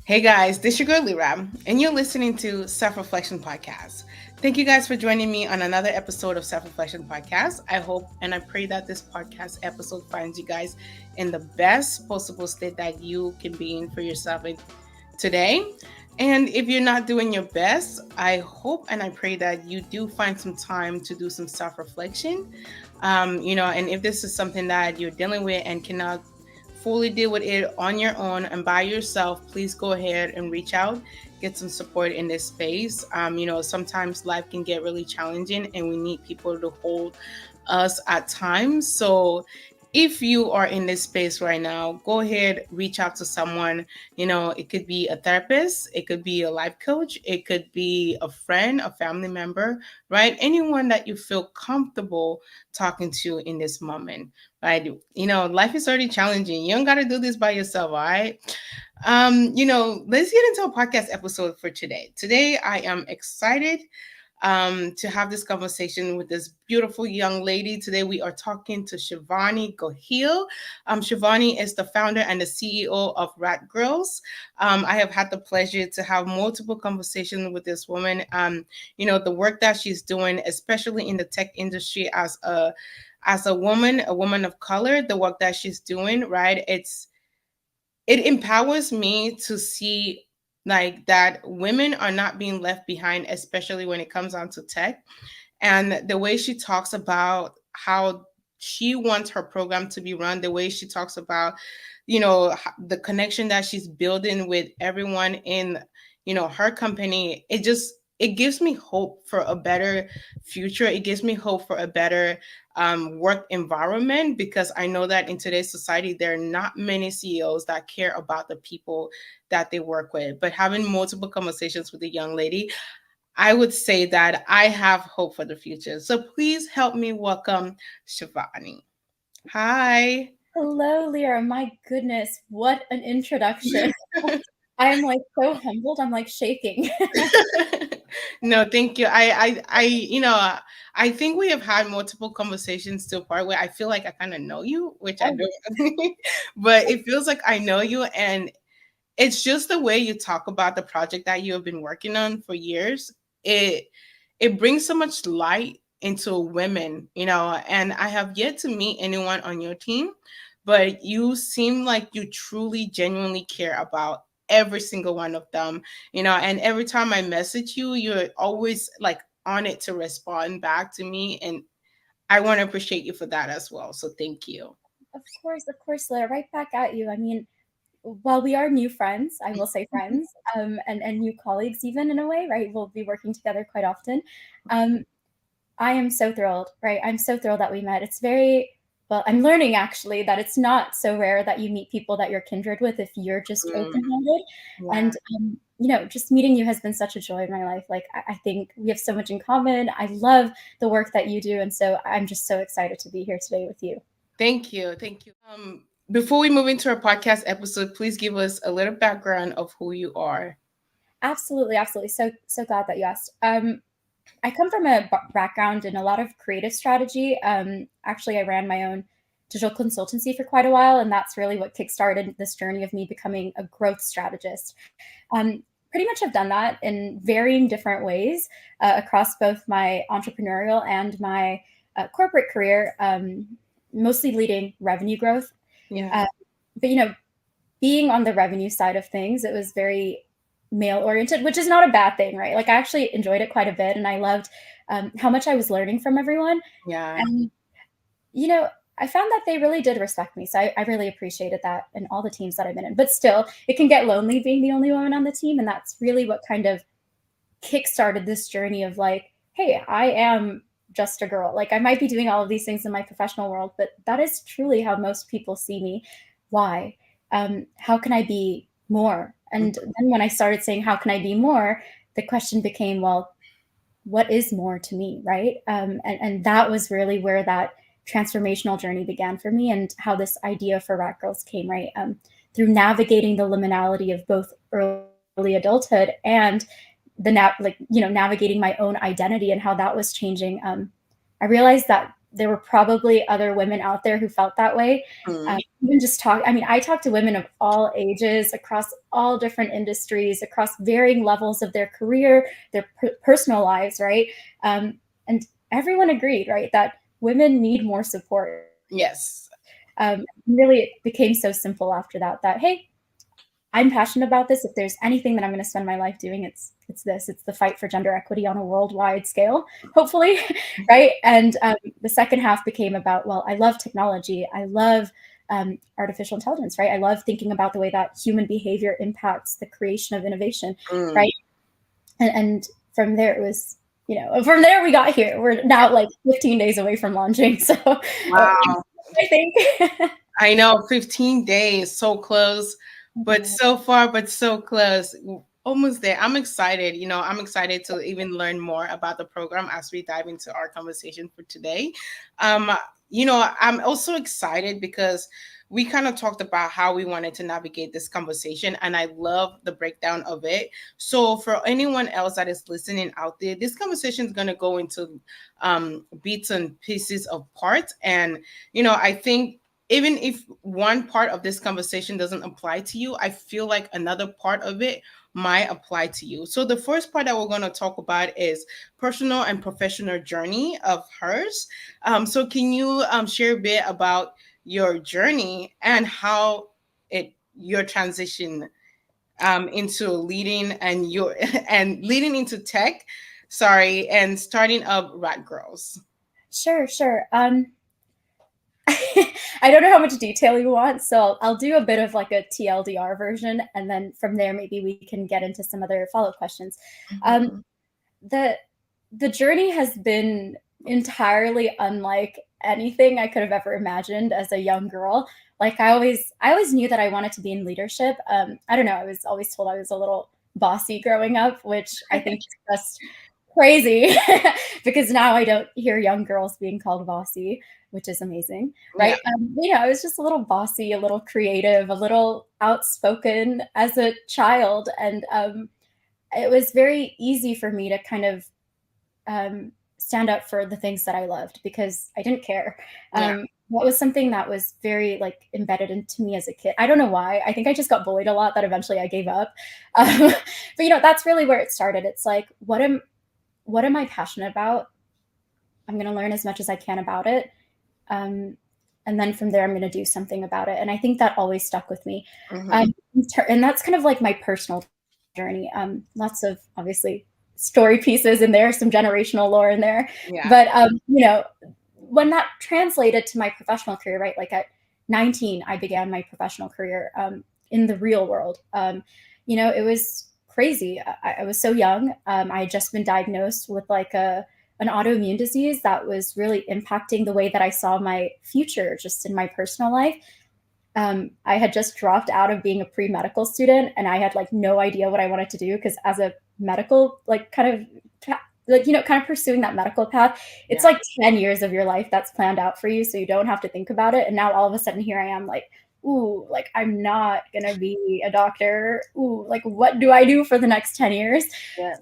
Hey guys, this is your girl Lira, and you're listening to Self Reflection Podcast. Thank you guys for joining me on another episode of Self Reflection Podcast. I hope and I pray that this podcast episode finds you guys in the best possible state that you can be in for yourself today. And if you're not doing your best, I hope and I pray that you do find some time to do some self reflection. And if this is something that you're dealing with and cannot fully deal with it on your own and by yourself, please go ahead and reach out, get some support in this space. Sometimes life can get really challenging and we need people to hold us at times. So if you are in this space right now, go ahead, reach out to someone. It could be a therapist, it could be a life coach, it could be a friend, a family member, right? Anyone that you feel comfortable talking to in this moment, right? Life is already challenging. You don't got to do this by yourself, all right? Let's get into a podcast episode for today. Today, I am excited to have this conversation with this beautiful young lady. Today, we are talking to Shivani Gohil. Shivani is the founder and the CEO of Rat Girls. I have had the pleasure to have multiple conversations with this woman. The work that she's doing, especially in the tech industry as a woman, a woman of color, the work that she's doing, right? It empowers me to see like that women are not being left behind, especially when it comes down to tech. And the way she talks about how she wants her program to be run, the way she talks about, the connection that she's building with everyone in, her company, it gives me hope for a better future. It gives me hope for a better work environment, because I know that in today's society, there are not many CEOs that care about the people that they work with. But having multiple conversations with a young lady, I would say that I have hope for the future. So please help me welcome Shivani. Hi. Hello, Lyra. My goodness, what an introduction. I'm like so humbled. I'm like shaking. No, thank you. I think we have had multiple conversations to a part where I feel like I kind of know you, which I Oh, don't, but it feels like I know you. And it's just the way you talk about the project that you have been working on for years. It brings so much light into women, and I have yet to meet anyone on your team, but you seem like you truly genuinely care about every single one of them, and every time I message you, you're always like on it to respond back to me, and I want to appreciate you for that as well. So thank you. of course, Lyra. Right back at you. I mean, while we are new friends, I will say friends, and new colleagues, even in a way, right? We'll be working together quite often. Um, I am so thrilled, right? I'm so thrilled that we met. It's very, well, I'm learning actually that it's not so rare that you meet people that you're kindred with if you're just Mm, open-handed. yeah. And, just meeting you has been such a joy in my life. Like, I think we have so much in common. I love the work that you do. And so I'm just so excited to be here today with you. Thank you. Thank you. Before we move into our podcast episode, please give us a little background of who you are. Absolutely, absolutely. So glad that you asked. I come from a background in a lot of creative strategy. Actually, I ran my own digital consultancy for quite a while, and that's really what kickstarted this journey of me becoming a growth strategist. Pretty much have done that in varying different ways across both my entrepreneurial and my corporate career, mostly leading revenue growth. Yeah. Uh, but being on the revenue side of things, it was very male oriented, which is not a bad thing, right? Like I actually enjoyed it quite a bit, and I loved how much I was learning from everyone. Yeah. And you know, I found that they really did respect me, so I really appreciated that in all the teams that I've been in. But still, it can get lonely being the only woman on the team, and that's really what kind of kickstarted this journey of like, hey, I am just a girl. Like I might be doing all of these things in my professional world, but that is truly how most people see me. Why? How can I be more? And then when I started saying, how can I be more? The question became, well, what is more to me, right? And that was really where that transformational journey began for me, and how this idea for Rat Girls came, right? Through navigating the liminality of both early adulthood and navigating my own identity and how that was changing. I realized that there were probably other women out there who felt that way. Mm. Even just talk, I mean, I talk to women of all ages, across all different industries, across varying levels of their career, their personal lives, right? And everyone agreed, right, that women need more support. Yes. Really, it became so simple after that, that, hey, I'm passionate about this. If there's anything that I'm going to spend my life doing, it's this. It's the fight for gender equity on a worldwide scale, hopefully, right? And the second half became about, well, I love technology. I love artificial intelligence, right? I love thinking about the way that human behavior impacts the creation of innovation, right? And from there, it was, from there we got here. We're now like 15 days away from launching. So wow. I think. I know, 15 days, so close, but so far, but so close. Almost there. I'm excited. I'm excited to even learn more about the program as we dive into our conversation for today. I'm also excited because we kind of talked about how we wanted to navigate this conversation, and I love the breakdown of it. So for anyone else that is listening out there, this conversation is going to go into bits and pieces of parts. And, I think even if one part of this conversation doesn't apply to you, I feel like another part of it might apply to you. So the first part that we're going to talk about is personal and professional journey of hers. So can you share a bit about your journey and how your transition into leading and leading into tech, and starting up Rat Girls? Sure. I don't know how much detail you want, so I'll do a bit of like a TLDR version, and then from there maybe we can get into some other follow-up questions. The journey has been entirely unlike anything I could have ever imagined as a young girl. Like I always knew that I wanted to be in leadership. I don't know, I was always told I was a little bossy growing up, which I think is just crazy because now I don't hear young girls being called bossy, which is amazing, right? Yeah. I was just a little bossy, a little creative, a little outspoken as a child, and it was very easy for me to kind of stand up for the things that I loved because I didn't care. That was something that was very like embedded into me as a kid. I don't know why. I think I just got bullied a lot that eventually I gave up. But that's really where it started. It's like, what am I passionate about? I'm going to learn as much as I can about it. And then from there, I'm going to do something about it. And I think that always stuck with me. And that's kind of like my personal journey. Lots of obviously story pieces in there, some generational lore in there. Yeah. But, when that translated to my professional career, right? Like at 19, I began my professional career in the real world. It was crazy. I was so young. I had just been diagnosed with like an autoimmune disease that was really impacting the way that I saw my future just in my personal life. I had just dropped out of being a pre-medical student, and I had like no idea what I wanted to do because as a medical, like kind of pursuing that medical path, it's like 10 years of your life that's planned out for you, so you don't have to think about it. And now all of a sudden here I am like, ooh, like I'm not gonna be a doctor. Ooh, like what do I do for the next 10 years? Yeah.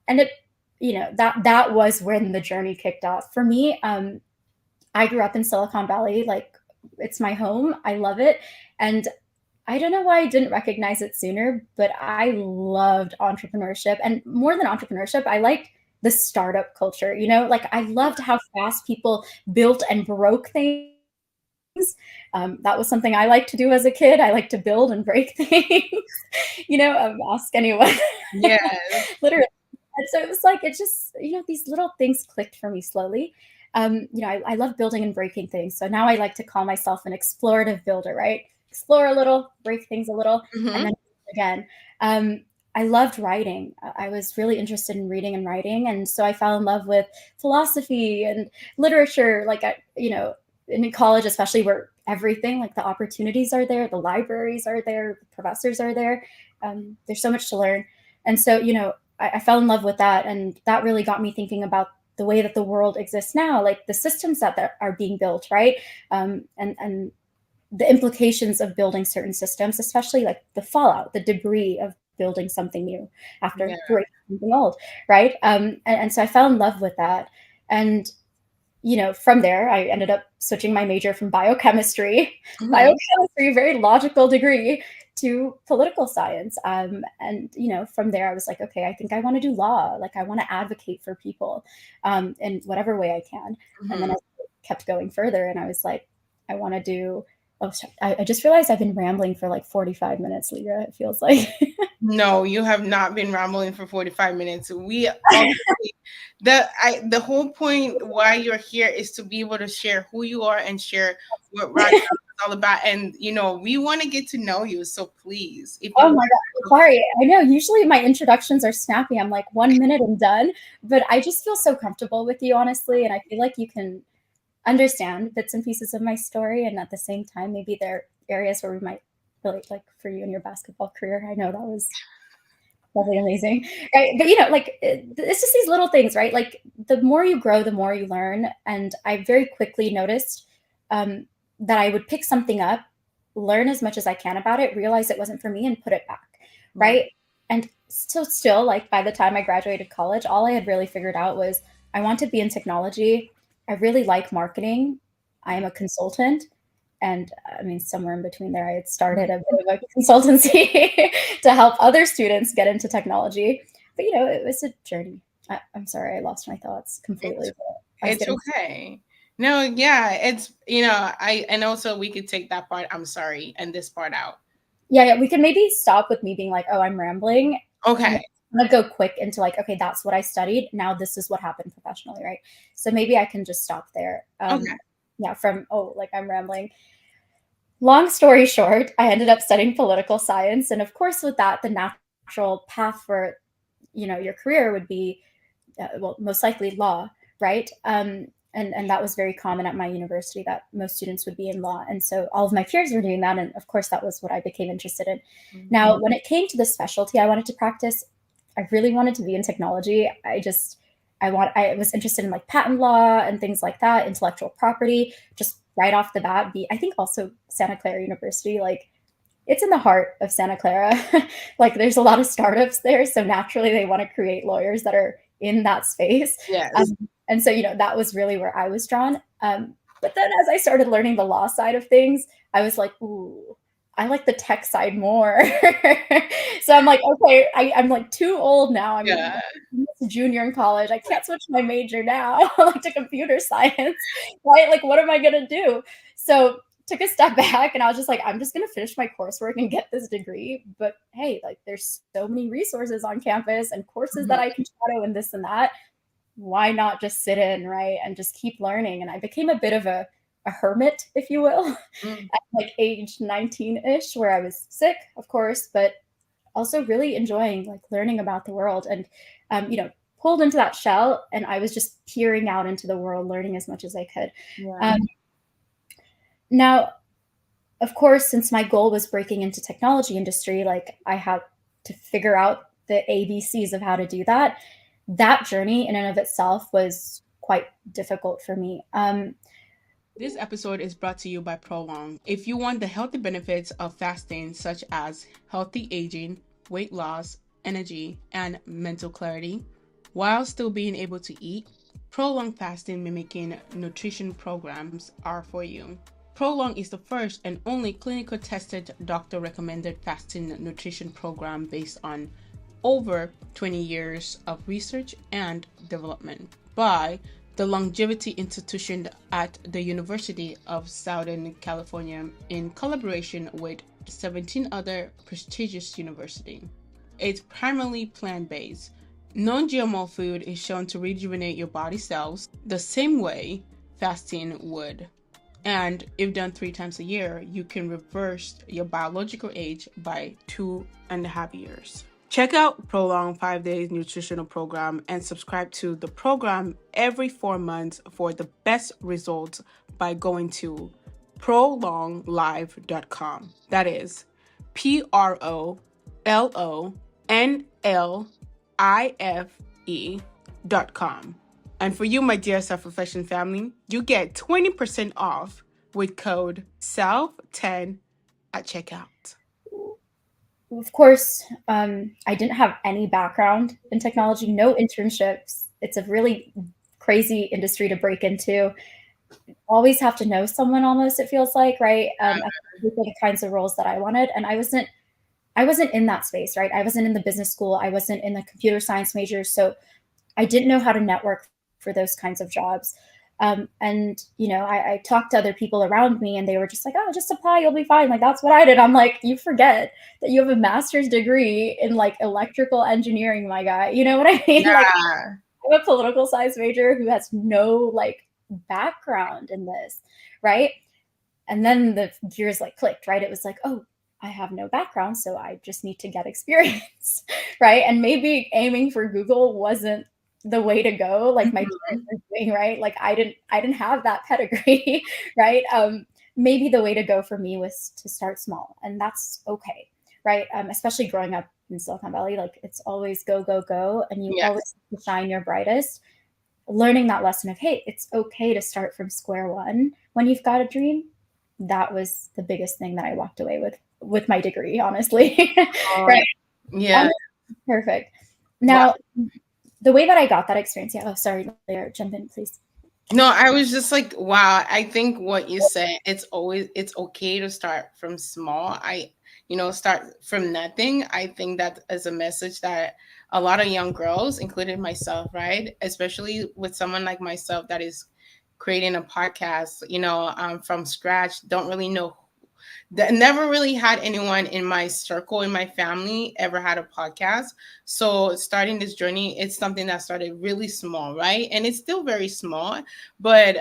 And it, that was when the journey kicked off for me. I grew up in Silicon Valley, like it's my home. I love it. And I don't know why I didn't recognize it sooner, but I loved entrepreneurship. And more than entrepreneurship, I liked the startup culture. Like I loved how fast people built and broke things. That was something I liked to do as a kid. I like to build and break things, ask anyone. Yeah. Literally. And so it was like, it just, these little things clicked for me slowly. I love building and breaking things. So now I like to call myself an explorative builder, right? Explore a little, break things a little, and then again. I loved writing. I was really interested in reading and writing. And so I fell in love with philosophy and literature, like, in college, especially where everything, like the opportunities are there, the libraries are there, the professors are there. There's so much to learn. And so, I fell in love with that. And that really got me thinking about the way that the world exists now, like the systems that are being built, right? And the implications of building certain systems, especially like the fallout, the debris of building something new after breaking something old, right? And so I fell in love with that. And from there, I ended up switching my major from biochemistry, Mhm. biochemistry, very logical degree, to political science. And from there, I was like, okay, I think I want to do law. Like, I want to advocate for people, in whatever way I can. And then Mhm. I kept going further, and I was like, I want to do. Oh, sorry. I just realized I've been rambling for like 45 minutes, Leah. It feels like. No, you have not been rambling for 45 minutes. We obviously the whole point why you're here is to be able to share who you are and share what Rock is all about. And we want to get to know you. So please, if Oh you my God. Sorry. I know usually my introductions are snappy. I'm like 1 minute and done, but I just feel so comfortable with you, honestly. And I feel like you can understand bits and pieces of my story. And at the same time, maybe there are areas where we might relate, like for you and your basketball career. I know that was probably amazing. Right. But, like it's just these little things, right? Like the more you grow, the more you learn. And I very quickly noticed um, that I would pick something up, learn as much as I can about it, realize it wasn't for me, and put it back. right. Right. And so, still, like by the time I graduated college, all I had really figured out was I want to be in technology. I really like marketing. I am a consultant. And I mean, somewhere in between there, I had started a bit of a consultancy to help other students get into technology. But it was a journey. I'm sorry, I lost my thoughts completely. It's But I was it's getting okay. No, yeah, it's I and also we could take that part, I'm sorry, and this part out. yeah, yeah. We could maybe stop with me being like, "Oh, I'm rambling," and Okay. I'm gonna go quick into like, "Okay, that's what I studied. Now this is what happened professionally," right? So maybe I can just stop there. Okay. Yeah, from like I'm rambling. Long story short, I ended up studying political science, and of course, with that, the natural path for your career would be well, most likely law, right? And that was very common at my university that most students would be in law, and so all of my peers were doing that, and of course that was what I became interested in. Now, when it came to the specialty I wanted to practice, I really wanted to be in technology. I was interested in like patent law and things like that, intellectual property, just right off the bat. I think also Santa Clara University, like it's in the heart of Santa Clara. Like there's a lot of startups there, so naturally they want to create lawyers that are in that space. Yes. And so that was really where I was drawn. But then as I started learning the law side of things, I was like, ooh, I like the tech side more. So I'm like, okay, I'm like too old now. I'm Yeah. a junior in college. I can't switch my major now, like to computer science, right? Like, what am I gonna do? So took a step back, and I was just like, I'm just gonna finish my coursework and get this degree. But hey, like there's so many resources on campus and courses that Mhm. I can shadow and this and that. Why not just sit in, right? And just keep learning. And I became a bit of a hermit, if you will, Mm. at like age 19-ish, where I was sick, of course, but also really enjoying like learning about the world and pulled into that shell, and I was just peering out into the world, learning as much as I could. Yeah. um, Now, of course, since my goal was breaking into technology industry, like I had to figure out the ABCs of how to do that. That journey in and of itself was quite difficult for me. This episode is brought to you by Prolong. If you want the healthy benefits of fasting, such as healthy aging, weight loss, energy, and mental clarity, while still being able to eat, Prolong fasting mimicking nutrition programs are for you. Prolong is the first and only clinical tested doctor recommended fasting nutrition program based on over 20 years of research and development by the Longevity Institution at the University of Southern California in collaboration with 17 other prestigious universities. It's primarily plant-based. Non-GMO food is shown to rejuvenate your body cells the same way fasting would. And if done 3 times a year, you can reverse your biological age by 2.5 years. Check out Prolong 5 Days Nutritional Program and subscribe to the program every 4 months for the best results by going to prolonglife.com. That is PROLONLIFE.com. And for you, my dear Self-Reflection family, you get 20% off with code SELF10 at checkout. Of course, I didn't have any background in technology, no internships. It's a really crazy industry to break into. Always have to know someone almost, it feels like, right? For the kinds of roles that I wanted. And I wasn't in that space, right? I wasn't in the business school. I wasn't in the computer science major. So I didn't know how to network for those kinds of jobs. And, I talked to other people around me and they were just like, oh, just apply, you'll be fine. Like, that's what I did. I'm like, you forget that you have a master's degree in like electrical engineering, my guy. You know what I mean? Yeah. Like, I'm a political science major who has no like background in this, right? And then the gears like clicked, right? It was like, oh, I have no background, so I just need to get experience, right? And maybe aiming for Google wasn't the way to go, like my parents were doing, right? Like I didn't have that pedigree, right? Maybe the way to go for me was to start small, and that's okay, right? Especially growing up in Silicon Valley, like it's always go, go, go, and you always shine your brightest. Learning that lesson of, hey, it's okay to start from square one when you've got a dream. That was the biggest thing that I walked away with my degree, honestly. Right. Yeah. Perfect. Now, the way that I got that experience, oh, sorry, Leah, jump in, please. No, I was just like, wow, I think what you said, it's okay to start from small. Start from nothing. I think that is a message that a lot of young girls, including myself, right? Especially with someone like myself that is creating a podcast, from scratch, don't really know that, never really had anyone in my circle, in my family, ever had a podcast. So starting this journey, it's something that started really small, right? And it's still very small, but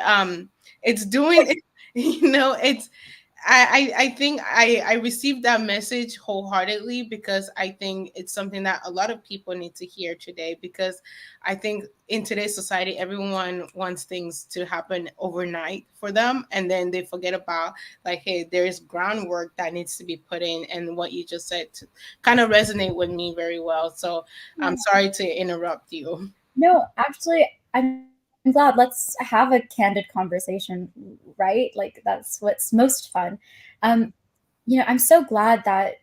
it's doing it's I think I received that message wholeheartedly, because I think it's something that a lot of people need to hear today, because I think in today's society, everyone wants things to happen overnight for them. And then they forget about, like, hey, there's groundwork that needs to be put in. And what you just said kind of resonate with me very well. So I'm sorry to interrupt you. No, actually, I'm glad. Let's have a candid conversation, right? Like that's what's most fun. I'm so glad that,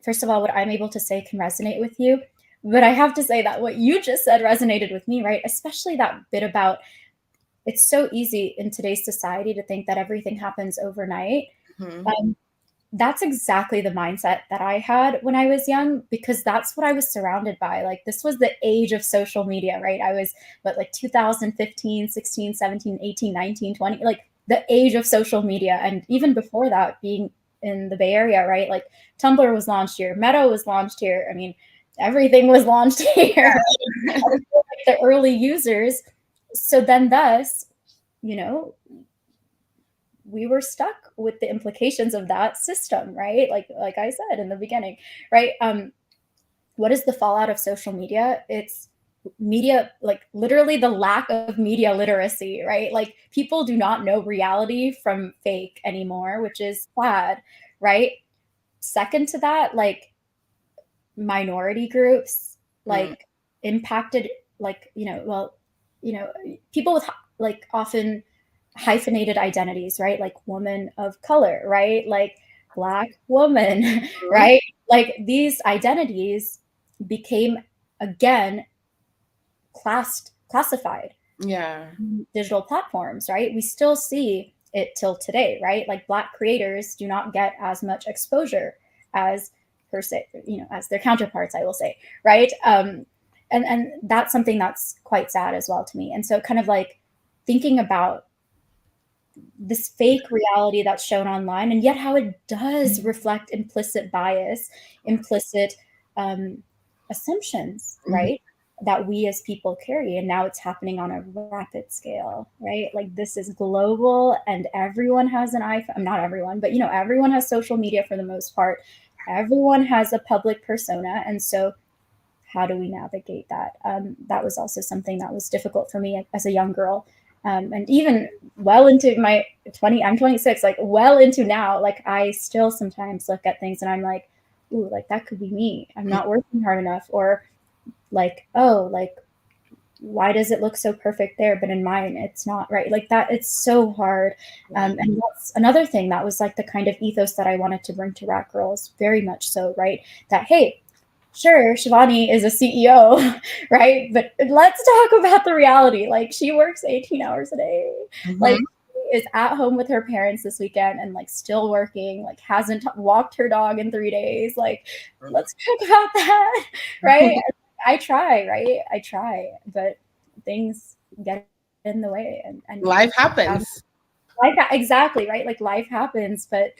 first of all, what I'm able to say can resonate with you. But I have to say that what you just said resonated with me, right? Especially that bit about, it's so easy in today's society to think that everything happens overnight. That's exactly the mindset that I had when I was young, because that's what I was surrounded by. Like this was the age of social media, right? I was like 2015, 16, 17, 18, 19, 20, like the age of social media. And even before that, being in the Bay Area, right? Like Tumblr was launched here, Meta was launched here. I mean, everything was launched here. Like the early users. So then thus, we were stuck with the implications of that system, right? Like I said in the beginning, right? What is the fallout of social media? It's media, like literally the lack of media literacy, right? Like people do not know reality from fake anymore, which is sad, right? Second to that, like minority groups, like impacted, like, people with like often hyphenated identities, right? Like woman of color, right? Like Black woman, right? Like these identities became again classified. Yeah. Digital platforms, right? We still see it till today, right? Like Black creators do not get as much exposure as per se, as their counterparts, I will say, right? And that's something that's quite sad as well to me. And so kind of like thinking about this fake reality that's shown online, and yet how it does reflect implicit bias, implicit assumptions, right? That we as people carry. And now it's happening on a rapid scale, right? Like this is global and everyone has an iPhone. Not everyone, but everyone has social media for the most part. Everyone has a public persona. And so how do we navigate that? That was also something that was difficult for me as a young girl. And even well into my I'm 26, like well into now, like I still sometimes look at things and I'm like, ooh, like that could be me. I'm not working hard enough. Or like, oh, like, why does it look so perfect there, but in mine, it's not, right? Like that, it's so hard. And that's another thing that was like the kind of ethos that I wanted to bring to Rat Girls, very much so, right? That, hey, sure, Shivani is a CEO, right? But let's talk about the reality. Like, she works 18 hours a day. Like, Mhm. she is at home with her parents this weekend and like still working, like hasn't walked her dog in 3 days. Like, let's talk about that, right? I try, right? I try, but things get in the way, and Life happens. exactly, right? Like, life happens, but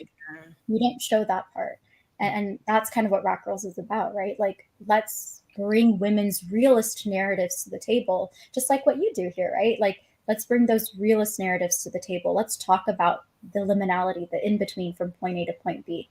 we don't show that part. And that's kind of what Rat Girls is about, right? Like, let's bring women's realist narratives to the table, just like what you do here, right? Like, let's bring those realist narratives to the table. Let's talk about the liminality, the in between from point A to point B.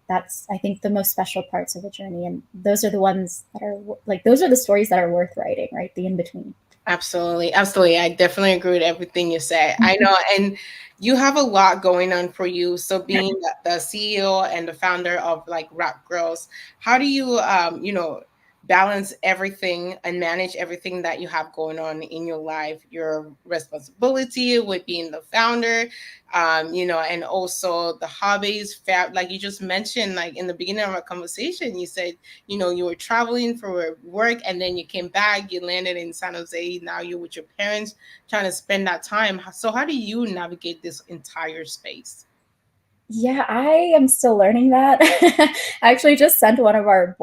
That's, I think, the most special parts of a journey. And those are the ones that are like, those are the stories that are worth writing, right? The in between. Absolutely. Absolutely. I definitely agree with everything you say. I know. And you have a lot going on for you. So being the CEO and the founder of like Rap Girls, how do you, balance everything and manage everything that you have going on in your life, your responsibility with being the founder, and also the hobbies, like you just mentioned, like in the beginning of our conversation, you said, you were traveling for work and then you came back, you landed in San Jose. Now you're with your parents trying to spend that time. So, how do you navigate this entire space? Yeah, I am still learning that. I actually just sent one of our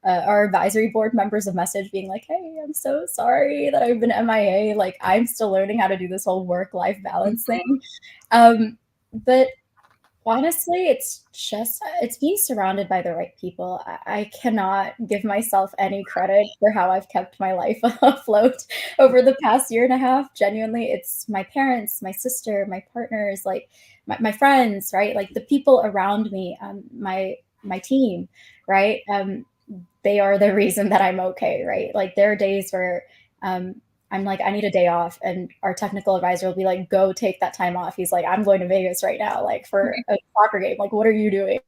advisory board members a message being like, "Hey, I'm so sorry that I've been MIA. Like, I'm still learning how to do this whole work-life balance thing." But honestly, it's being surrounded by the right people. I cannot give myself any credit for how I've kept my life afloat over the past year and a half. Genuinely, it's my parents, my sister, my partners, like my friends, right? Like the people around me, my team, right? They are the reason that I'm okay, right? Like there are days where um, I'm like, I need a day off. And our technical advisor will be like, go take that time off. He's like, I'm going to Vegas right now, like for a soccer game. Like, what are you doing?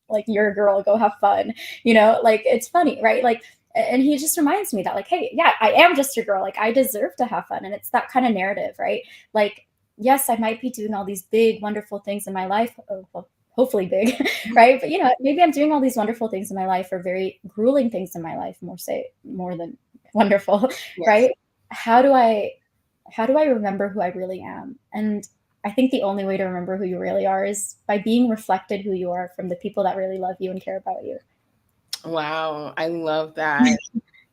Like, you're a girl, go have fun. Like it's funny, right? Like, and he just reminds me that, like, hey, yeah, I am just a girl. Like, I deserve to have fun. And it's that kind of narrative, right? Like, yes, I might be doing all these big, wonderful things in my life. Oh, well, hopefully big, right? But maybe I'm doing all these wonderful things in my life or very grueling things in my life, more than wonderful, Yes. right? How do I how do I remember who I really am? And I think the only way to remember who you really are is by being reflected who you are from the people that really love you and care about you. Wow, I love that.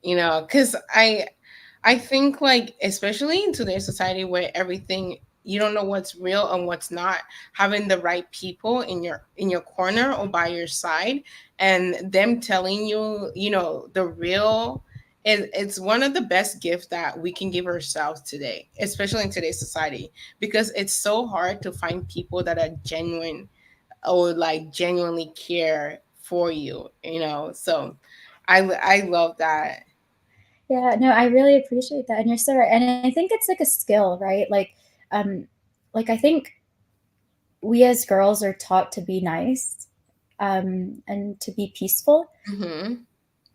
Because I think like especially in today's society where everything you don't know what's real and what's not, having the right people in your corner or by your side and them telling you, the real, it's one of the best gifts that we can give ourselves today, especially in today's society, because it's so hard to find people that are genuine or like genuinely care for you. So I love that. Yeah, no, I really appreciate that. And you're so right. And I think it's like a skill, right? Um, like I think we as girls are taught to be nice, and to be peaceful. Hmm.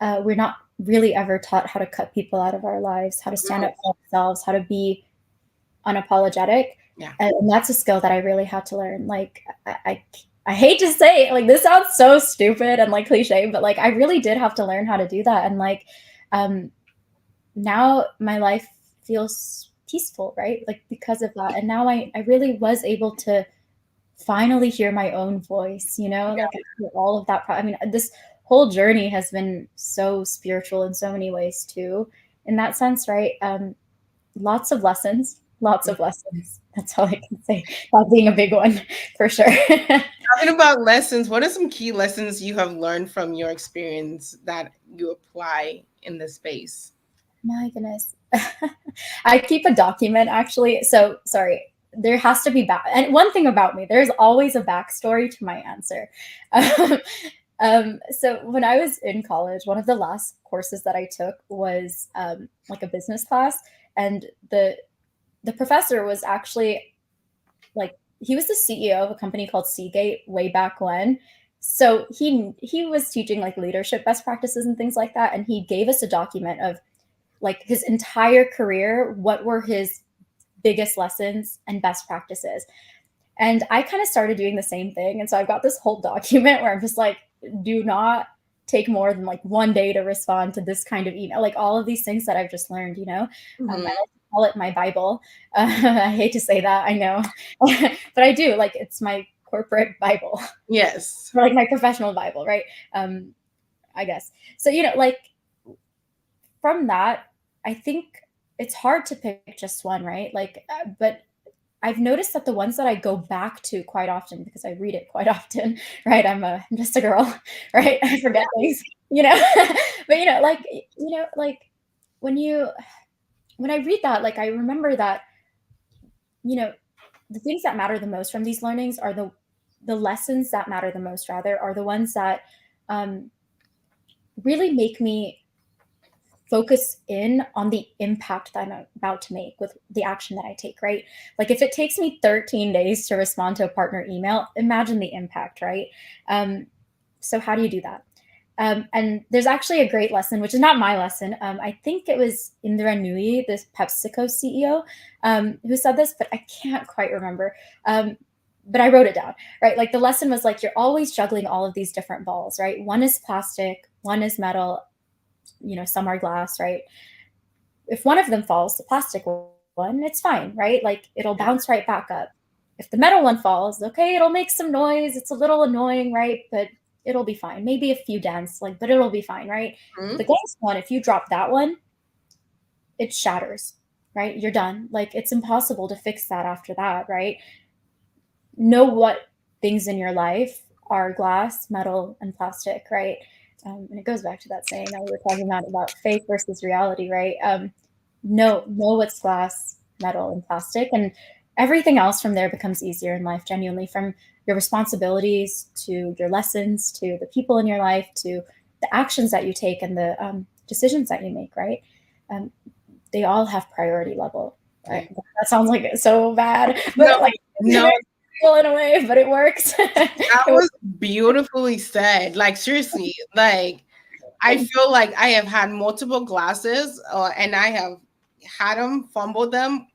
We're not really ever taught how to cut people out of our lives, how to stand up for ourselves, how to be unapologetic. Yeah. And that's a skill that I really had to learn. Like I hate to say it, like this sounds so stupid and like cliche, but like I really did have to learn how to do that. And like um now my life feels peaceful, right? Like because of that. And now I really was able to finally hear my own voice, like I hear all of that. I mean, this whole journey has been so spiritual in so many ways too, in that sense, right? Lots of lessons, lots of lessons. That's all I can say. That being a big one for sure. Talking about lessons, what are some key lessons you have learned from your experience that you apply in this space? My goodness. I keep a document actually. So sorry. There has to be back. And one thing about me, there's always a backstory to my answer. So when I was in college, one of the last courses that I took was like a business class, and the professor was actually like he was the CEO of a company called Seagate way back when. So he was teaching like leadership best practices and things like that, and he gave us a document of like his entire career, what were his biggest lessons and best practices. And I kind of started doing the same thing. And so I've got this whole document where I'm just like, do not take more than like 1 day to respond to this kind of email. Like all of these things that I've just learned, I like to call it my Bible. I hate to say that, I know, but I do. Like it's my corporate Bible, Yes. or like my professional Bible, right? I guess. So, like from that, I think it's hard to pick just one, right? Like, but I've noticed that the ones that I go back to quite often, because I read it quite often, right? I'm just a girl, right? I forget things, but like when when I read that, like I remember that, you know, the things that matter the most from these learnings are the lessons that matter the most, rather, are the ones that um, really make me focus in on the impact that I'm about to make with the action that I take, right? Like if it takes me 13 days to respond to a partner email, imagine the impact, right? So how do you do that? And there's actually a great lesson, which is not my lesson. I think it was Indra Nooyi, this PepsiCo CEO, who said this, but I can't quite remember. But I wrote it down, right? Like the lesson was like, you're always juggling all of these different balls, right? One is plastic, one is metal, some are glass, right? If one of them falls, the plastic one, it's fine, right? Like it'll bounce right back up. If the metal one falls, okay, it'll make some noise. It's a little annoying, right? But it'll be fine. Maybe a few dents, but it'll be fine, right? Mm-hmm. The glass one, if you drop that one, it shatters, right? You're done. Like it's impossible to fix that after that, right? Know what things in your life are glass, metal, and plastic, right? And it goes back to that saying that we were talking about faith versus reality, right? Know what's glass, metal, and plastic, and everything else from there becomes easier in life, genuinely, from your responsibilities to your lessons to the people in your life to the actions that you take and the decisions that you make, right? They all have priority level, right? That sounds like it's so bad, but no, in a way, but it works. That was beautifully said. Like seriously, like I feel like I have had multiple glasses, and I have had them, fumbled them,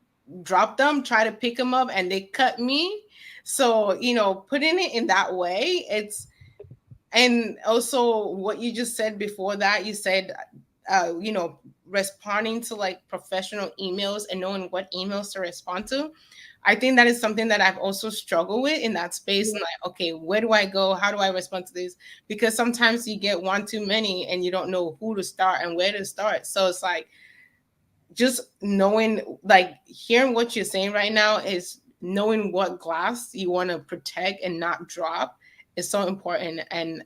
dropped them, try to pick them up, and they cut me. So putting it in that way, and also what you just said before that, you said, responding to like professional emails and knowing what emails to respond to. I think that is something that I've also struggled with in that space. And like, okay, where do I go? How do I respond to this? Because sometimes you get one too many and you don't know who to start and where to start. So it's like just knowing, like hearing what you're saying right now is knowing what glass you want to protect and not drop is so important. And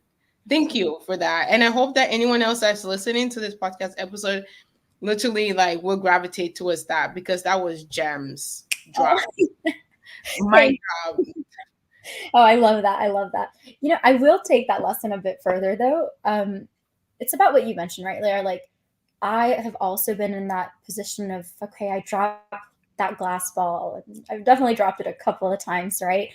thank you for that. And I hope that anyone else that's listening to this podcast episode literally like will gravitate towards that, because that was gems drop. My job. Oh, I love that. I love that. I will take that lesson a bit further though. It's about what you mentioned, right, Lara? Like I have also been in that position of, okay, I dropped that glass ball. I've definitely dropped it a couple of times, right?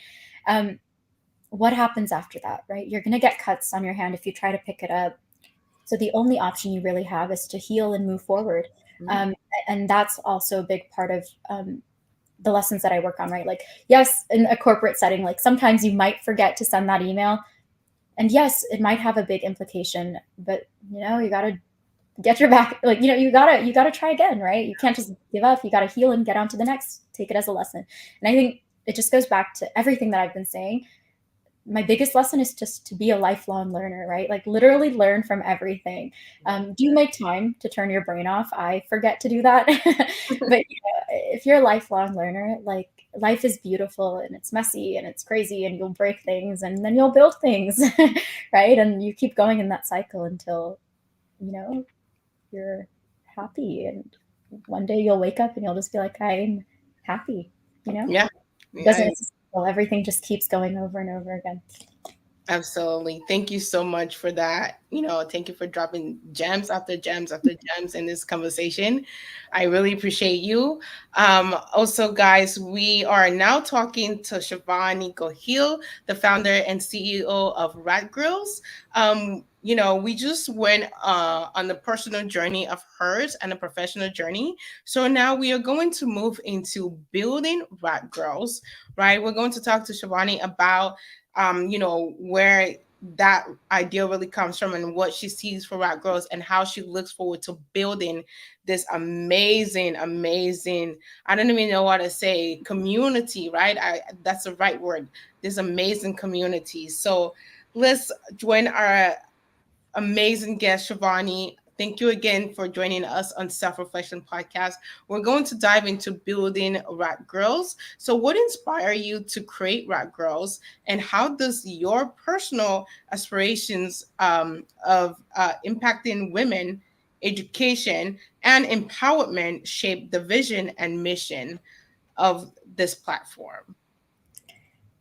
What happens after that, right? You're going to get cuts on your hand if you try to pick it up. So the only option you really have is to heal and move forward. Mm-hmm. And that's also a big part of the lessons that I work on, right? Like, yes, in a corporate setting, like sometimes you might forget to send that email. And yes, it might have a big implication, but you got to get your back, like, you gotta try again, right? You can't just give up. You got to heal and get on to the next, take it as a lesson. And I think it just goes back to everything that I've been saying. My biggest lesson is just to be a lifelong learner, right? Like literally learn from everything. Do make time to turn your brain off. I forget to do that. But if you're a lifelong learner, like life is beautiful and it's messy and it's crazy and you'll break things and then you'll build things, right? And you keep going in that cycle until, you're happy. And one day you'll wake up and you'll just be like, I'm happy, Yeah. Everything just keeps going over and over again. Absolutely. Thank you so much for that. Thank you for dropping gems after gems after gems in this conversation. I really appreciate you. Also, guys, we are now talking to Shivani Gohil, the founder and CEO of Rat Grills. We just went on the personal journey of hers and a professional journey. So now we are going to move into building Rat Grills, right? We're going to talk to Shivani about where that idea really comes from, and what she sees for Rat Girls, and how she looks forward to building this amazing, amazing, I don't even know what to say, community, right? That's the right word. This amazing community. So let's join our amazing guest, Shivani. Thank you again for joining us on Self Reflection Podcast. We're going to dive into building Rat Girls. So, what inspired you to create Rat Girls, and how does your personal aspirations of impacting women, education, and empowerment shape the vision and mission of this platform?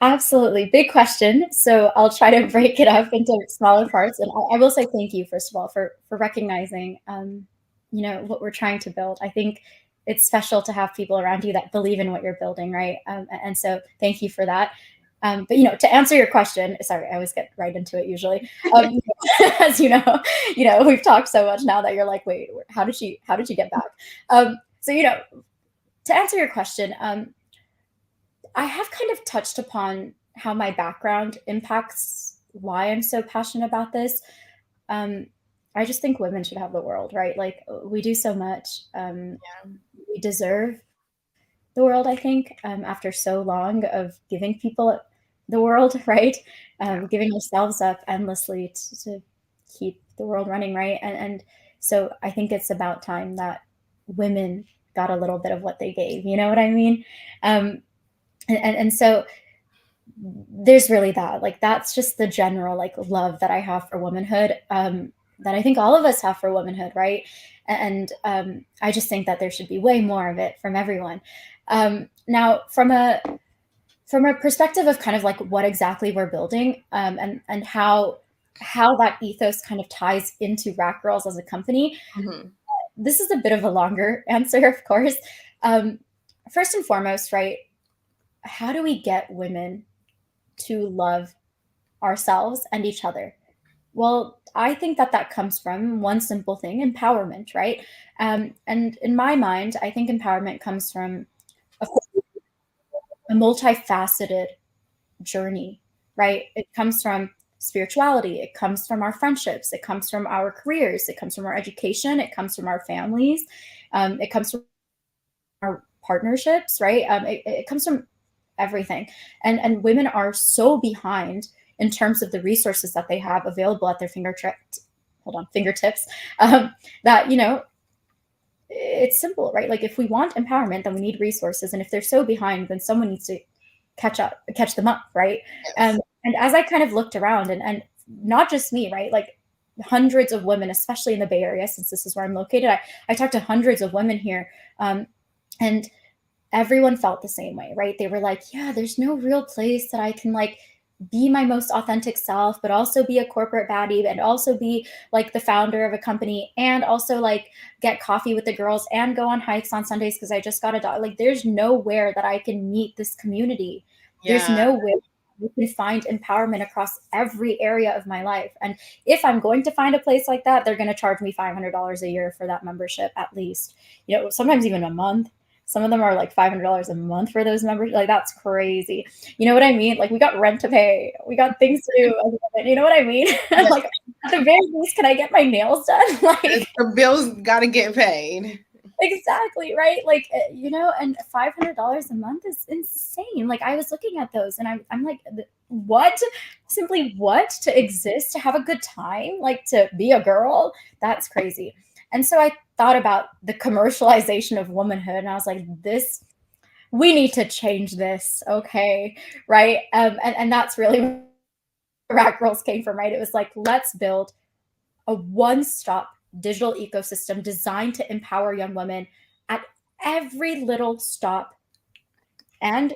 Absolutely. Big question. So I'll try to break it up into smaller parts. And I will say thank you, first of all, for recognizing, what we're trying to build. I think it's special to have people around you that believe in what you're building, right? And so thank you for that. But to answer your question, sorry, I always get right into it usually. As we've talked so much now that you're like, wait, how did she get back? So to answer your question, I have kind of touched upon how my background impacts why I'm so passionate about this. I just think women should have the world, right? Like, we do so much. We deserve the world, I think, after so long of giving people the world, right? Giving ourselves up endlessly to keep the world running, right? And so I think it's about time that women got a little bit of what they gave. You know what I mean? And so there's really that, like, that's just the general like love that I have for womanhood, that I think all of us have for womanhood, right? And I just think that there should be way more of it from everyone. Now, from a perspective of kind of like what exactly we're building, and how that ethos kind of ties into Rat Girls as a company. Mm-hmm. This is a bit of a longer answer, of course. First and foremost, right? How do we get women to love ourselves and each other? Well, I think that comes from one simple thing: empowerment, right? And in my mind, I think empowerment comes from a multifaceted journey, right? It comes from spirituality, it comes from our friendships, it comes from our careers, it comes from our education, it comes from our families, it comes from our partnerships, right? It comes from everything. And women are so behind in terms of the resources that they have available at their fingertips, that it's simple, right? Like, if we want empowerment, then we need resources, and if they're so behind, then someone needs to catch them up, right? Yes. And as I kind of looked around, and not just me, right? Like, hundreds of women, especially in the Bay Area, since this is where I'm located, I talked to hundreds of women here, and everyone felt the same way, right? They were like, yeah, there's no real place that I can like be my most authentic self, but also be a corporate baddie, and also be like the founder of a company, and also like get coffee with the girls and go on hikes on Sundays because I just got a dog. Like, there's nowhere that I can meet this community. There's Yeah. nowhere you can find empowerment across every area of my life. And if I'm going to find a place like that, they're going to charge me $500 a year for that membership, at least, sometimes even a month. Some of them are like $500 a month for those members. Like, that's crazy. You know what I mean? Like, we got rent to pay. We got things to do. You know what I mean? Yes. Like, at the very least, can I get my nails done? Like, The bills got to get paid. exactly, right? Like, and $500 a month is insane. Like, I was looking at those, and I'm like, what? Simply what? To exist, to have a good time, like to be a girl? That's crazy. And so I thought about the commercialization of womanhood, and I was like, we need to change this, okay, right? And that's really where Rat Girls came from, right? It was like, let's build a one-stop digital ecosystem designed to empower young women at every little stop and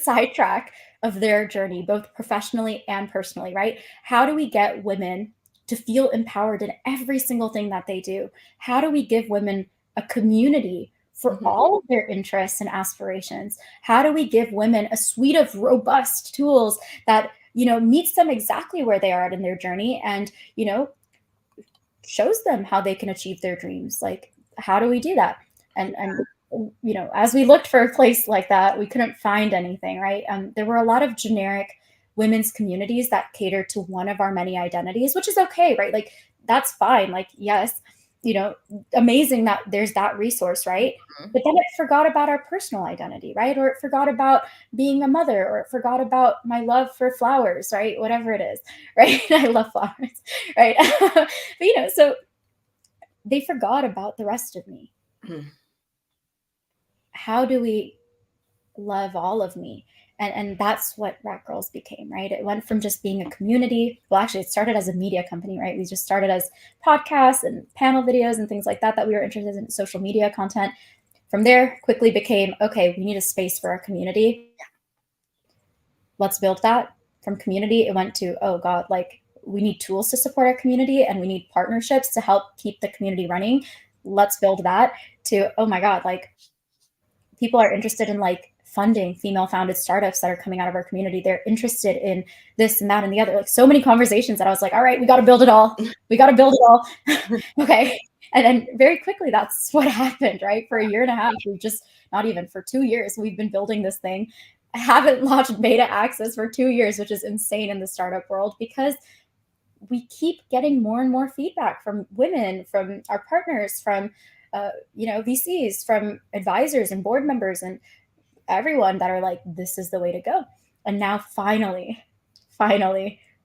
sidetrack of their journey, both professionally and personally, right? How do we get women to feel empowered in every single thing that they do? How do we give women a community for all of their interests and aspirations? How do we give women a suite of robust tools that, meets them exactly where they are at in their journey, and, shows them how they can achieve their dreams? Like, how do we do that? And as we looked for a place like that, we couldn't find anything, right? There were a lot of generic women's communities that cater to one of our many identities, which is okay, right? Like that's fine. Like, yes, amazing that there's that resource, right? Mhm. But then it forgot about our personal identity, right? Or it forgot about being a mother, or it forgot about my love for flowers, right? Whatever it is, right? I love flowers, right? But so they forgot about the rest of me. Mhm. How do we love all of me? And that's what Rat Girls became, right? It went from just being a community. Well, actually, it started as a media company, right? We just started as podcasts and panel videos and things like that we were interested in, social media content. From there, quickly became, okay, we need a space for our community. Let's build that. From community, it went to, oh God, like we need tools to support our community and we need partnerships to help keep the community running. Let's build that. To, oh my God, like people are interested in like funding female founded startups that are coming out of our community. They're interested in this and that and the other. Like so many conversations that I was like, all right, we got to build it all. We got to build it all. Okay. And then very quickly, that's what happened, right? For a year and a half, we've just, not even, for 2 years, we've been building this thing. I haven't launched beta access for 2 years, which is insane in the startup world, because we keep getting more and more feedback from women, from our partners, from VCs, from advisors and board members and everyone that are like, this is the way to go. And now finally,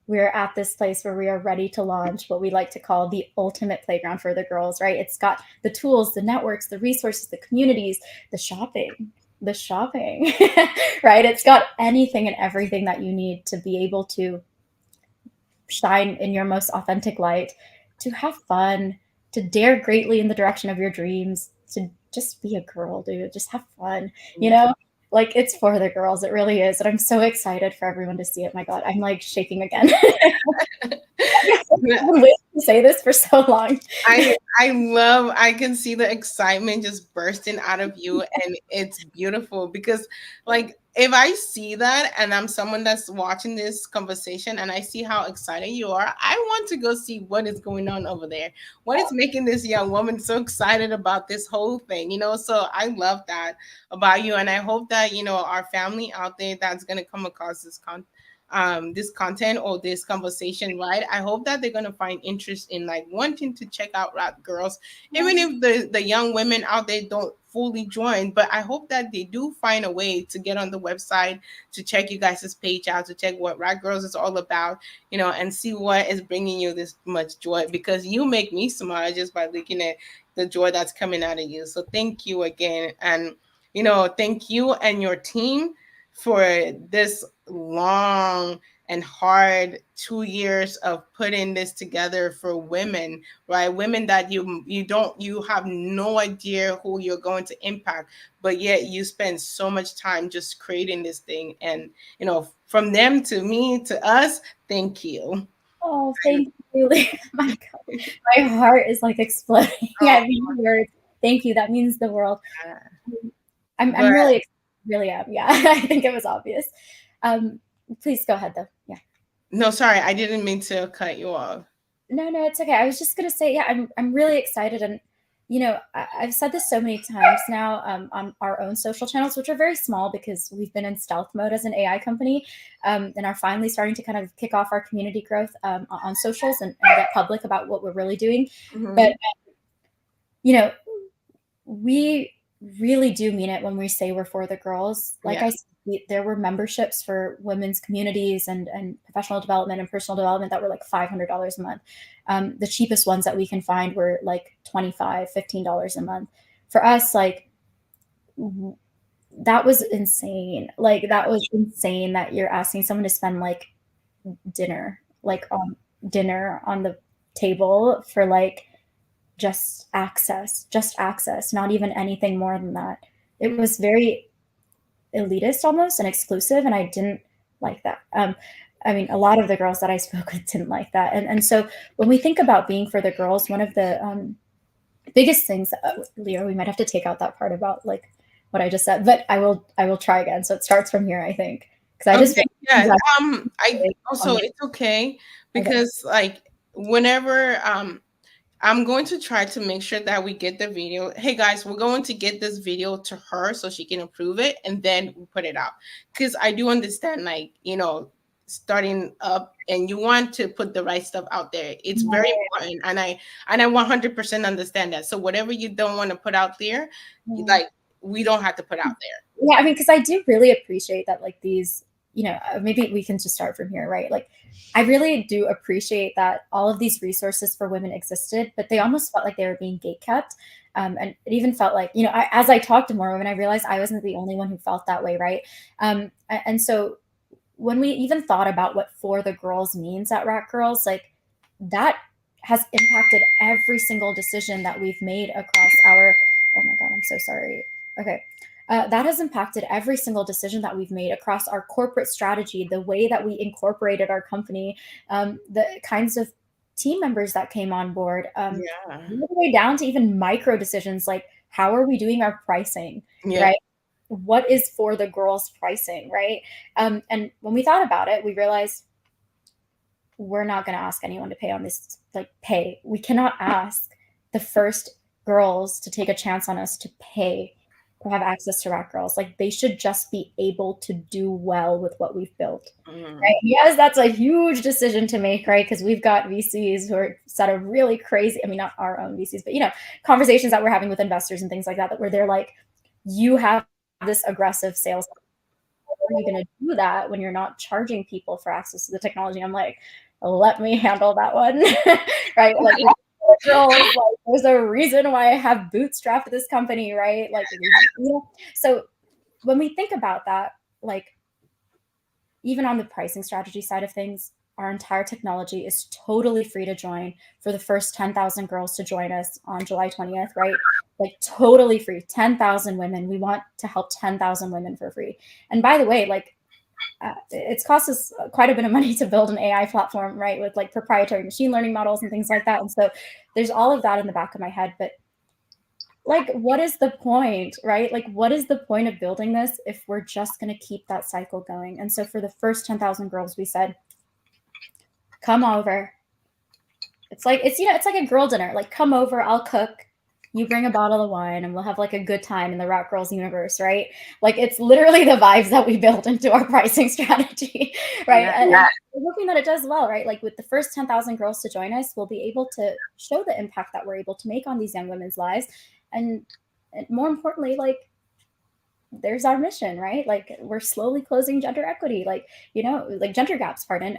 we're at this place where we are ready to launch what we like to call the ultimate playground for the girls, right? It's got the tools, the networks, the resources, the communities, the shopping, right? It's got anything and everything that you need to be able to shine in your most authentic light, to have fun, to dare greatly in the direction of your dreams, to just be a girl, dude. Just have fun, you know? Like it's for the girls. It really is. And I'm so excited for everyone to see it. My God, I'm like shaking again. I've been waiting to say this for so long. I can see the excitement just bursting out of you, and it's beautiful because like if I see that and I'm someone that's watching this conversation and I see how excited you are, I want to go see what is going on over there. What is making this young woman so excited about this whole thing, So I love that about you, and I hope that, our family out there that's going to come across this content or this conversation, right? I hope that they're gonna find interest in like wanting to check out Rat Girls, even if the young women out there don't fully join. But I hope that they do find a way to get on the website, to check you guys' page out, to check what Rat Girls is all about, and see what is bringing you this much joy, because you make me smile just by looking at the joy that's coming out of you. So thank you again, and thank you and your team for this long and hard 2 years of putting this together for women, right? Women that you have no idea who you're going to impact, but yet you spend so much time just creating this thing. And from them to me to us, thank you. Oh, thank you. My God, my heart is like exploding. I mean, words. Thank you. That means the world. I'm really, really am. Yeah, I think it was obvious. Please go ahead, though. Yeah. No, sorry, I didn't mean to cut you off. No, it's okay. I was just gonna say, yeah, I'm really excited, and I've said this so many times now on our own social channels, which are very small because we've been in stealth mode as an AI company, and are finally starting to kind of kick off our community growth on socials and get public about what we're really doing. Mm-hmm. But we really do mean it when we say we're for the girls. Like I said, there were memberships for women's communities and professional development and personal development that were like $500 a month. The cheapest ones that we can find were like $25, $15 a month. For us, like that was insane. Like that was insane that you're asking someone to spend like dinner on the table for like just access, not even anything more than that. It was very elitist almost and exclusive, and I didn't like that. I mean, a lot of the girls that I spoke with didn't like that. And so when we think about being for the girls, one of the biggest things, Leo, we might have to take out that part about like what I just said, but I will try again. So it starts from here, I think. Because I just I also it's okay because like whenever I'm going to try to make sure that we get the video. Hey guys, we're going to get this video to her so she can approve it and then we put it out. Because I do understand, like, starting up and you want to put the right stuff out there, it's very important. And I 100% understand that. So whatever you don't want to put out there, like we don't have to put out there. Yeah, I mean, because I do really appreciate that, like these, maybe we can just start from here, right? Like, I really do appreciate that all of these resources for women existed, but they almost felt like they were being gatekept. And it even felt like, as I talked to more women, I realized I wasn't the only one who felt that way, right? And so when we even thought about what For the Girls means at Rat Girls, like that has impacted every single decision that we've made across our, oh my God, I'm so sorry. Okay. That has impacted every single decision that we've made across our corporate strategy, the way that we incorporated our company, the kinds of team members that came on board, all the way down to even micro decisions like how are we doing our pricing, right? What is For the Girls pricing, right? And when we thought about it, we realized we're not going to ask anyone to pay on this, like pay. We cannot ask the first girls to take a chance on us to pay to have access to Rat Girls. Like they should just be able to do well with what we've built. Right? Yes, that's a huge decision to make, right? Because we've got VCs who are set of really crazy, I mean, not our own VCs, but conversations that we're having with investors and things like that, where they're like, you have this aggressive sales. How are you going to do that when you're not charging people for access to the technology? I'm like, let me handle that one. Right? Like, girls, like, there's a reason why I have bootstrapped this company, right? Like, so when we think about that, like, even on the pricing strategy side of things, our entire technology is totally free to join for the first 10,000 girls to join us on July 20th, right? Like totally free, 10,000 women. We want to help 10,000 women for free. And by the way, like it's cost us quite a bit of money to build an AI platform, right? With like proprietary machine learning models and things like that. And so there's all of that in the back of my head, but like, what is the point, right? Like, what is the point of building this if we're just going to keep that cycle going? And so for the first 10,000 girls, we said, come over. It's like a girl dinner. Like, come over, I'll cook. You bring a bottle of wine and we'll have like a good time in the Rat Girls universe, right? Like it's literally the vibes that we built into our pricing strategy, right? And we're hoping that it does well, right? Like with the first 10,000 girls to join us, we'll be able to show the impact that we're able to make on these young women's lives. And more importantly, like there's our mission, right? Like we're slowly closing gender equity, like, like gender gaps, pardon.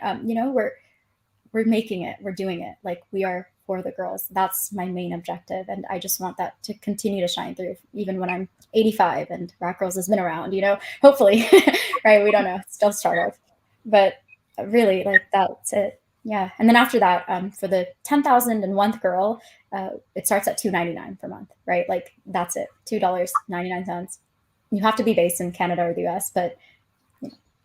We're making it, we're doing it. Like we are For the Girls. That's my main objective. And I just want that to continue to shine through even when I'm 85 and Rat Girls has been around, hopefully, right? We don't know, it's still startup, but really like that's it. Yeah. And then after that, for the 10,001th girl, it starts at $2.99 per month, right? Like that's it, $2.99. You have to be based in Canada or the US, but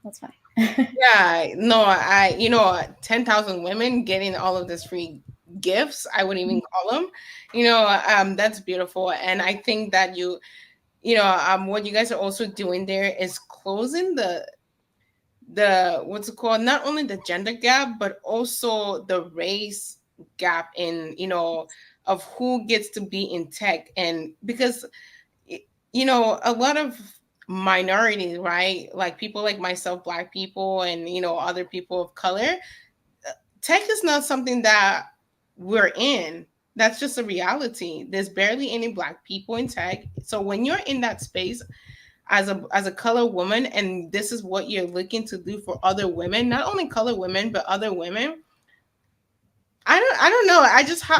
that's fine. Yeah, no, 10,000 women getting all of this free gifts, I wouldn't even call them, that's beautiful. And I think that what you guys are also doing there is closing the what's it called, not only the gender gap, but also the race gap in, of who gets to be in tech. And because, a lot of minorities, right? Like people like myself, Black people, and other people of color, tech is not something that we're in. That's just a reality. There's barely any Black people in tech. So when you're in that space as a color woman, and this is what you're looking to do for other women, not only color women, but other women, I don't know.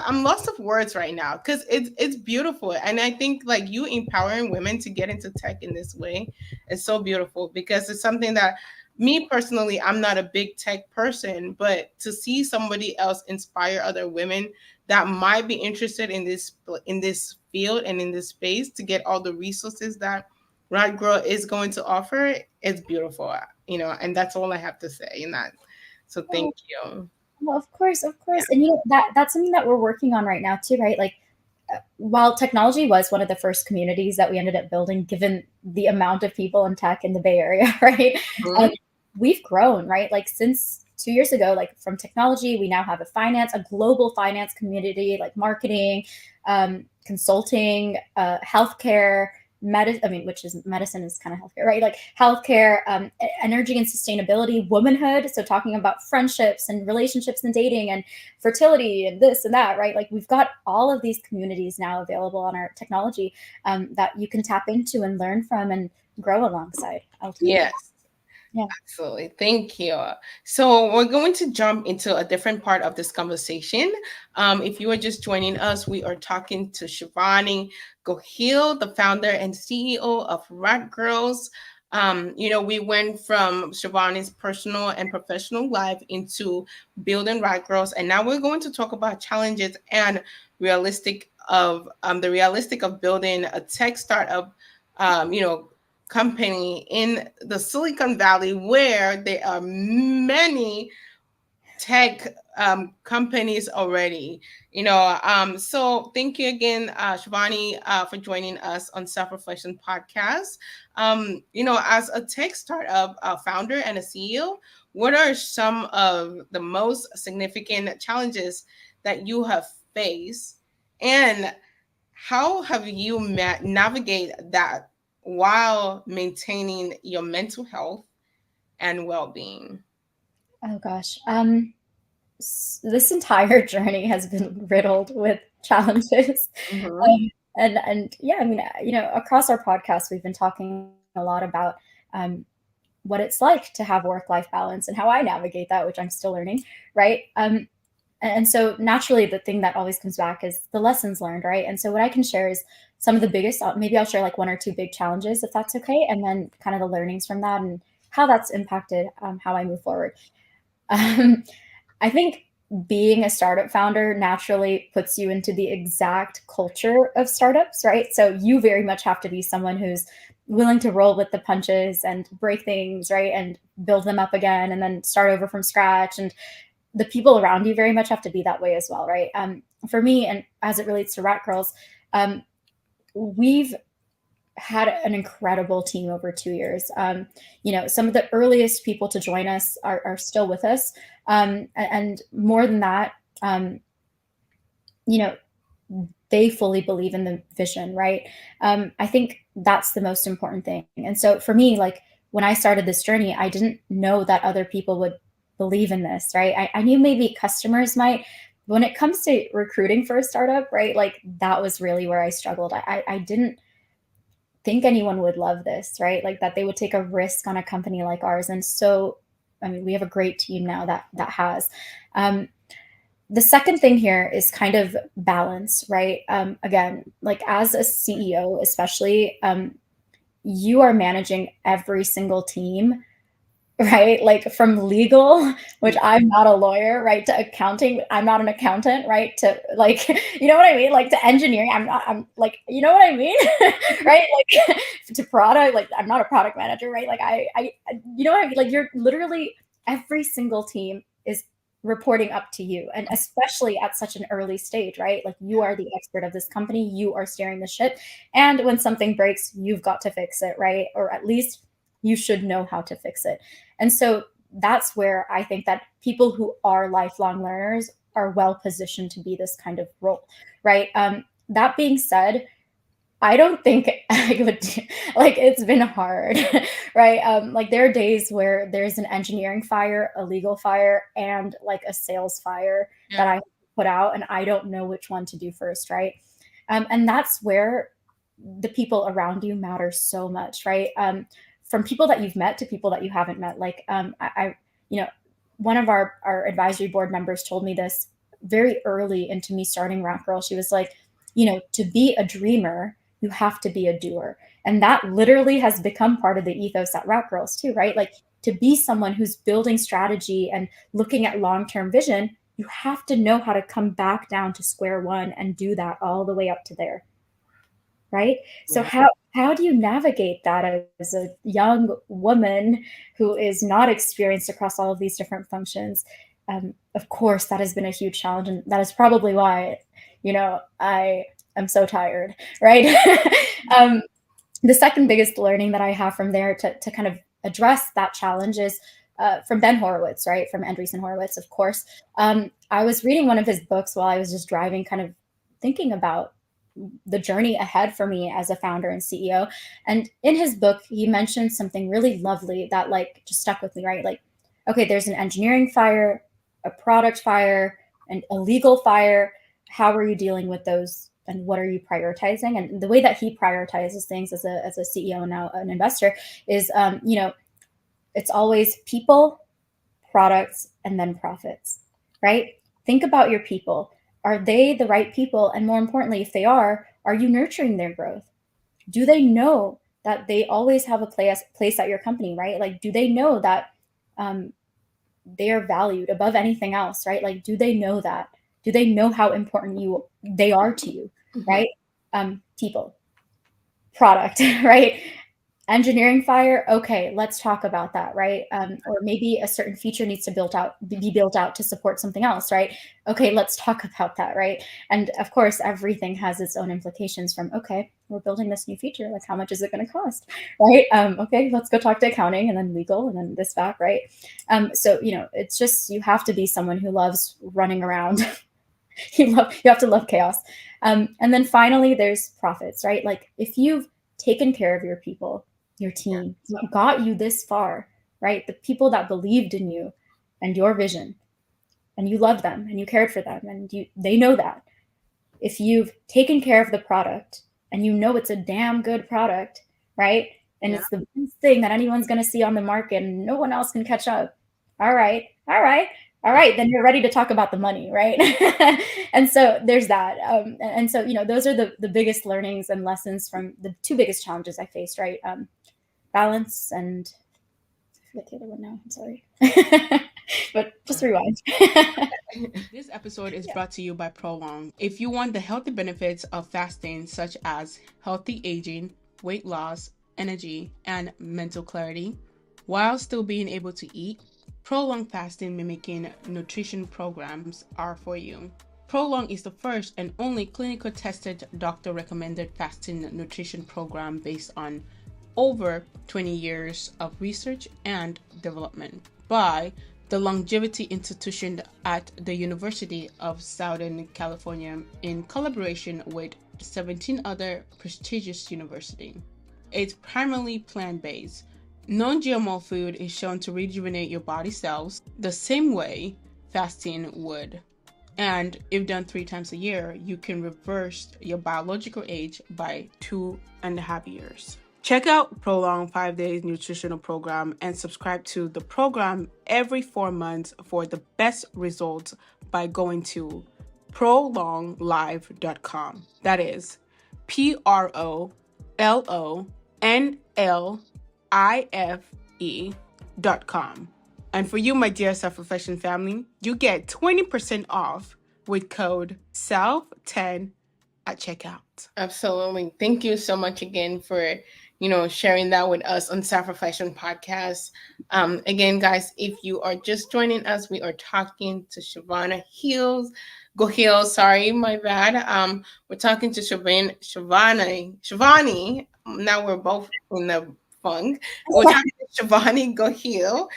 I'm lost of words right now because it's beautiful. And I think like you empowering women to get into tech in this way is so beautiful, because it's something that me personally, I'm not a big tech person, but to see somebody else inspire other women that might be interested in this field and in this space to get all the resources that Rat Girl is going to offer, it's beautiful, and that's all I have to say in that. So thank you. Well, of course. Yeah. And that's something that we're working on right now too, right? Like while technology was one of the first communities that we ended up building, given the amount of people in tech in the Bay Area, right? Mm-hmm. We've grown, right? Like since 2 years ago, like from technology, we now have a global finance community, like marketing, consulting, healthcare, medicine, I mean, which is medicine is kind of healthcare, right? Like healthcare, energy and sustainability, womanhood. So talking about friendships and relationships and dating and fertility and this and that, right? Like we've got all of these communities now available on our technology that you can tap into and learn from and grow alongside ultimately. Yes. Yeah. Absolutely. Thank you. So we're going to jump into a different part of this conversation. If you are just joining us, we are talking to Shivani Gohil, the founder and CEO of Rat Girls. We went from Shivani's personal and professional life into building Rat Girls, and now we're going to talk about challenges and the realistic of building a tech startup. Company in the Silicon Valley where there are many tech companies already. So thank you again, Shivani, for joining us on Self Reflection Podcast. As a tech startup founder and a CEO, what are some of the most significant challenges that you have faced, and how have you navigate that while maintaining your mental health and well-being? Oh gosh. This entire journey has been riddled with challenges. Mm-hmm. And yeah, I mean, across our podcast, we've been talking a lot about what it's like to have work-life balance and how I navigate that, which I'm still learning, right? And so naturally, the thing that always comes back is the lessons learned, right? And so what I can share is some of the biggest, maybe I'll share like one or two big challenges, if that's okay, and then kind of the learnings from that and how that's impacted how I move forward. Um, I think being a startup founder naturally puts you into the exact culture of startups, right? So you very much have to be someone who's willing to roll with the punches and break things, right? And build them up again and then start over from scratch. And the people around you very much have to be that way as well, right? For me, and as it relates to Rat Girls, we've had an incredible team over 2 years. Some of the earliest people to join us are still with us. And more than that, you know, they fully believe in the vision, right? I think that's the most important thing. And so for me, like when I started this journey, I didn't know that other people would believe in this, right? I knew maybe customers might. When it comes to recruiting for a startup, right? Like that was really where I struggled. I didn't think anyone would love this, right? Like that they would take a risk on a company like ours. And so, I mean, we have a great team now that has. The second thing here is kind of balance, right? Again, like as a CEO, especially, you are managing every single team, right? Like from legal, which I'm not a lawyer, right? To accounting, I'm not an accountant, right? To like, you know what I mean? Like to engineering, I'm like, you know what I mean? Right? Like to product, like I'm not a product manager, right? Like you know what I mean? Like you're literally every single team is reporting up to you. And especially at such an early stage, right? Like you are the expert of this company, you are steering the ship. And when something breaks, you've got to fix it, right? Or at least you should know how to fix it. And so that's where I think that people who are lifelong learners are well positioned to be this kind of role, right? That being said, I don't think I would like it's been hard, right? Like there are days where there's an engineering fire, a legal fire, and like a sales fire that I put out, and I don't know which one to do first, right? And that's where the people around you matter so much, right? From people that you've met to people that you haven't met. Like one of our advisory board members told me this very early into me starting Rat Girl. She was like, to be a dreamer, you have to be a doer. And that literally has become part of the ethos at Rat Girls too, right? Like to be someone who's building strategy and looking at long-term vision, you have to know how to come back down to square one and do that all the way up to there. Right? So how do you navigate that as a young woman who is not experienced across all of these different functions? Of course, that has been a huge challenge, and that is probably why, I am so tired, right? The second biggest learning that I have from there to kind of address that challenge is from Ben Horowitz, right? From Andreessen Horowitz, of course. I was reading one of his books while I was just driving, kind of thinking about the journey ahead for me as a founder and CEO. And in his book, he mentioned something really lovely that like just stuck with me, right? Like, okay, there's an engineering fire, a product fire, and a legal fire. How are you dealing with those? And what are you prioritizing? And the way that he prioritizes things as a CEO and now an investor is, it's always people, products, and then profits, right? Think about your people. Are they the right people? And more importantly, if they are you nurturing their growth? Do they know that they always have a place at your company, right? Like, do they know that they are valued above anything else, right? Like, do they know that? Do they know how important they are to you, right? People, product, right? Engineering fire, okay, let's talk about that, right? Or maybe a certain feature needs to be built out to support something else, right? Okay, let's talk about that, right? And of course, everything has its own implications from, okay, we're building this new feature, like how much is it going to cost, right? Okay, let's go talk to accounting and then legal and then this, that, right? So, it's just, you have to be someone who loves running around. You have to love chaos. And then finally, there's profits, right? Like if you've taken care of your people, your team, what got you this far, right? The people that believed in you and your vision, and you loved them and you cared for them, and they know that. If you've taken care of the product and you know it's a damn good product, right? And it's the best thing that anyone's going to see on the market and no one else can catch up. All right, then you're ready to talk about the money, right? And so there's that. And so, those are the biggest learnings and lessons from the two biggest challenges I faced, right? Balance and I forget the other one now. I'm sorry. But just rewind. This episode is brought to you by Prolong. If you want the healthy benefits of fasting, such as healthy aging, weight loss, energy, and mental clarity, while still being able to eat, Prolong fasting mimicking nutrition programs are for you. Prolong is the first and only clinical tested doctor recommended fasting nutrition program based on over 20 years of research and development by the Longevity Institution at the University of Southern California in collaboration with 17 other prestigious universities. It's primarily plant-based. Non-GMO food is shown to rejuvenate your body cells the same way fasting would. And if done 3 times a year, you can reverse your biological age by 2.5 years. Check out Prolong 5 Days Nutritional Program and subscribe to the program every 4 months for the best results by going to prolonglife.com. That is PROLONLIFE.com. And for you, my dear Self-Reflection family, you get 20% off with code SELF10 at checkout. Absolutely. Thank you so much again for sharing that with us on Self-Reflection Podcast. Again, guys, if you are just joining us, we are talking to Shavana Gohil. Sorry, my bad. We're talking to Shavani. Now we're both in the funk. We're talking to Shavani Gohil.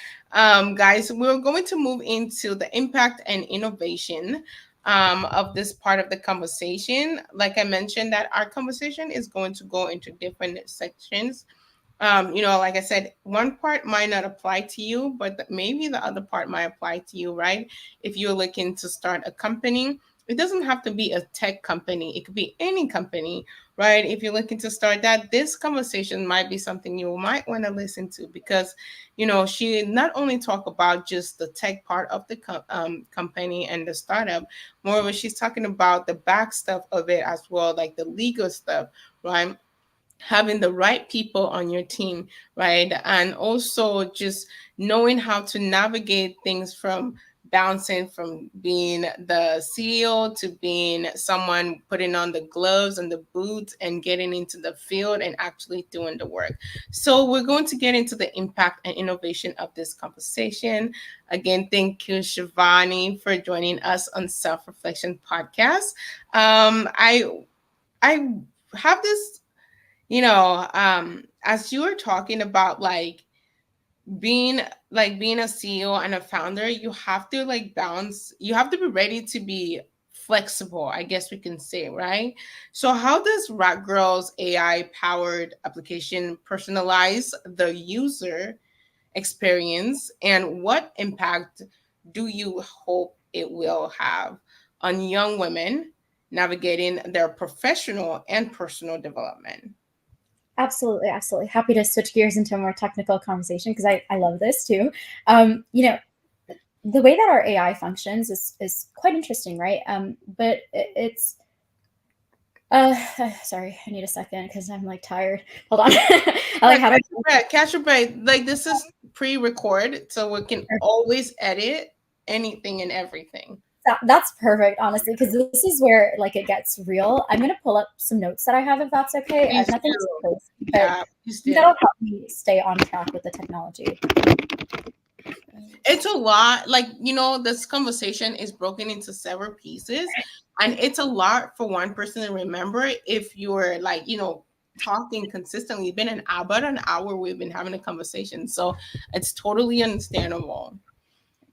Guys, we're going to move into the impact and innovation of this part of the conversation. Like I mentioned, that our conversation is going to go into different sections. Like I said, one part might not apply to you, but maybe the other part might apply to you, right? If you're looking to start a company, it doesn't have to be a tech company. It could be any company, right? If you're looking to start that, this conversation might be something you might want to listen to because, she not only talk about just the tech part of the company and the startup, moreover, she's talking about the back stuff of it as well, like the legal stuff, right? Having the right people on your team, right? And also just knowing how to navigate things from bouncing from being the CEO to being someone putting on the gloves and the boots and getting into the field and actually doing the work. So we're going to get into the impact and innovation of this conversation. Again, thank you, Shavani, for joining us on Self-Reflection Podcast. I have this, as you were talking about being a CEO and a founder, you have to balance, you have to be ready to be flexible, I guess we can say, right? So how does Rat Girl's AI powered application personalize the user experience, and what impact do you hope it will have on young women navigating their professional and personal development? Absolutely, absolutely. Happy to switch gears into a more technical conversation because I love this too. You know, the way that our AI functions is quite interesting, right? But it's sorry, I need a second because I'm like tired. Hold on. I Yeah, like how to catch your breath. Like this is pre-recorded, so we can always edit anything and everything. that's perfect, honestly, because this is where like it gets real. I'm gonna pull up some notes that I have if that's okay. Please Nothing do. too crazy, but Yeah, please do. that'll help me stay on track with the technology. It's a lot. Like, this conversation is broken into several pieces, and it's a lot for one person to remember if you're like, talking consistently. It's been about an hour we've been having a conversation. So it's totally understandable.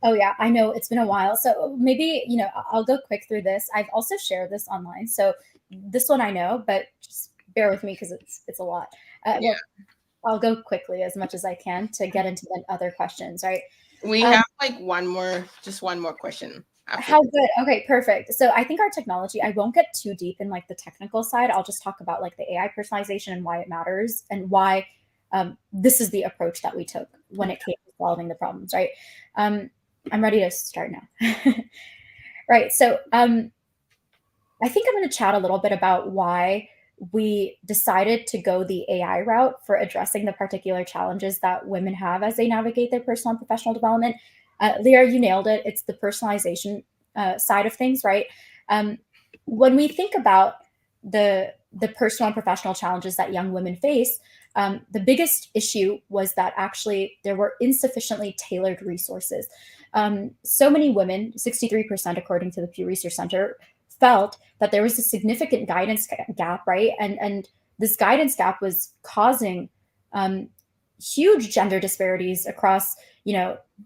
Oh yeah, I know it's been a while. So maybe, I'll go quick through this. I've also shared this online. So this one I know, but just bear with me because it's a lot. Yeah. Well, I'll go quickly as much as I can to get into the other questions, right? We have like one more question. How good. Okay, perfect. So I think our technology, I won't get too deep in like the technical side. I'll just talk about like the AI personalization and why it matters and why this is the approach that we took when it came to solving the problems, right? I'm ready to start now. Right. So I think I'm going to chat a little bit about why we decided to go the AI route for addressing the particular challenges that women have as they navigate their personal and professional development. Leah, you nailed it. It's the personalization side of things, right? When we think about the personal and professional challenges that young women face, the biggest issue was that actually there were insufficiently tailored resources. So many women, 63% according to the Pew Research Center, felt that there was a significant guidance gap, right? And this guidance gap was causing huge gender disparities across,